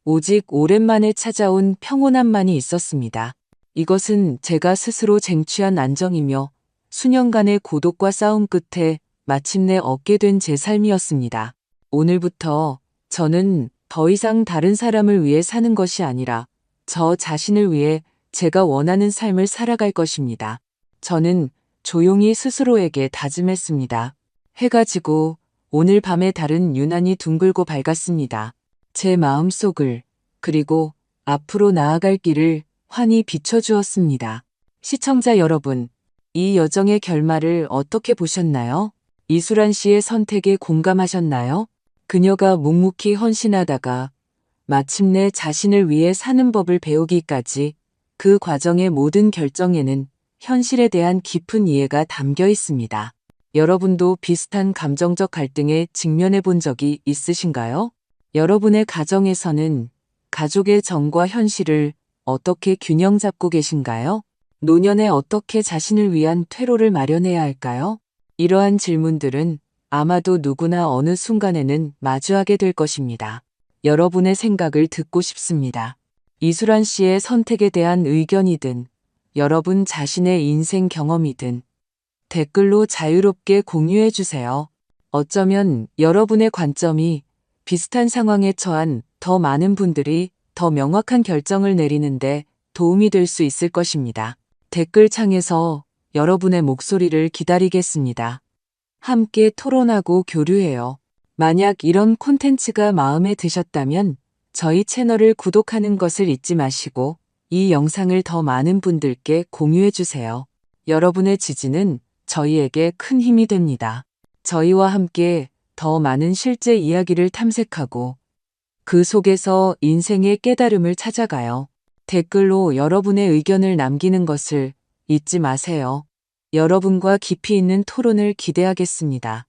오직 오랜만에 찾아온 평온함만이 있었습니다. 이것은 제가 스스로 쟁취한 안정이며 수년간의 고독과 싸움 끝에 마침내 얻게 된 제 삶이었습니다. 오늘부터 저는 더 이상 다른 사람을 위해 사는 것이 아니라 저 자신을 위해 제가 원하는 삶을 살아갈 것입니다. 저는 조용히 스스로에게 다짐했습니다. 해가 지고 오늘 밤의 달은 유난히 둥글고 밝았습니다. 제 마음속을 그리고 앞으로 나아갈 길을 환히 비춰주었습니다. 시청자 여러분, 이 여정의 결말을 어떻게 보셨나요? 이수란 씨의 선택에 공감하셨나요? 그녀가 묵묵히 헌신하다가 마침내 자신을 위해 사는 법을 배우기까지 그 과정의 모든 결정에는 현실에 대한 깊은 이해가 담겨 있습니다. 여러분도 비슷한 감정적 갈등에 직면해 본 적이 있으신가요? 여러분의 가정에서는 가족의 정과 현실을 어떻게 균형 잡고 계신가요? 노년에 어떻게 자신을 위한 퇴로를 마련해야 할까요? 이러한 질문들은 아마도 누구나 어느 순간에는 마주하게 될 것입니다. 여러분의 생각을 듣고 싶습니다. 이수란 씨의 선택에 대한 의견이든 여러분 자신의 인생 경험이든 댓글로 자유롭게 공유해 주세요. 어쩌면 여러분의 관점이 비슷한 상황에 처한 더 많은 분들이 더 명확한 결정을 내리는데 도움이 될 수 있을 것입니다. 댓글창에서 여러분의 목소리를 기다리겠습니다. 함께 토론하고 교류해요. 만약 이런 콘텐츠가 마음에 드셨다면 저희 채널을 구독하는 것을 잊지 마시고 이 영상을 더 많은 분들께 공유해 주세요. 여러분의 지지는 저희에게 큰 힘이 됩니다. 저희와 함께 더 많은 실제 이야기를 탐색하고 그 속에서 인생의 깨달음을 찾아가요. 댓글로 여러분의 의견을 남기는 것을 잊지 마세요. 여러분과 깊이 있는 토론을 기대하겠습니다.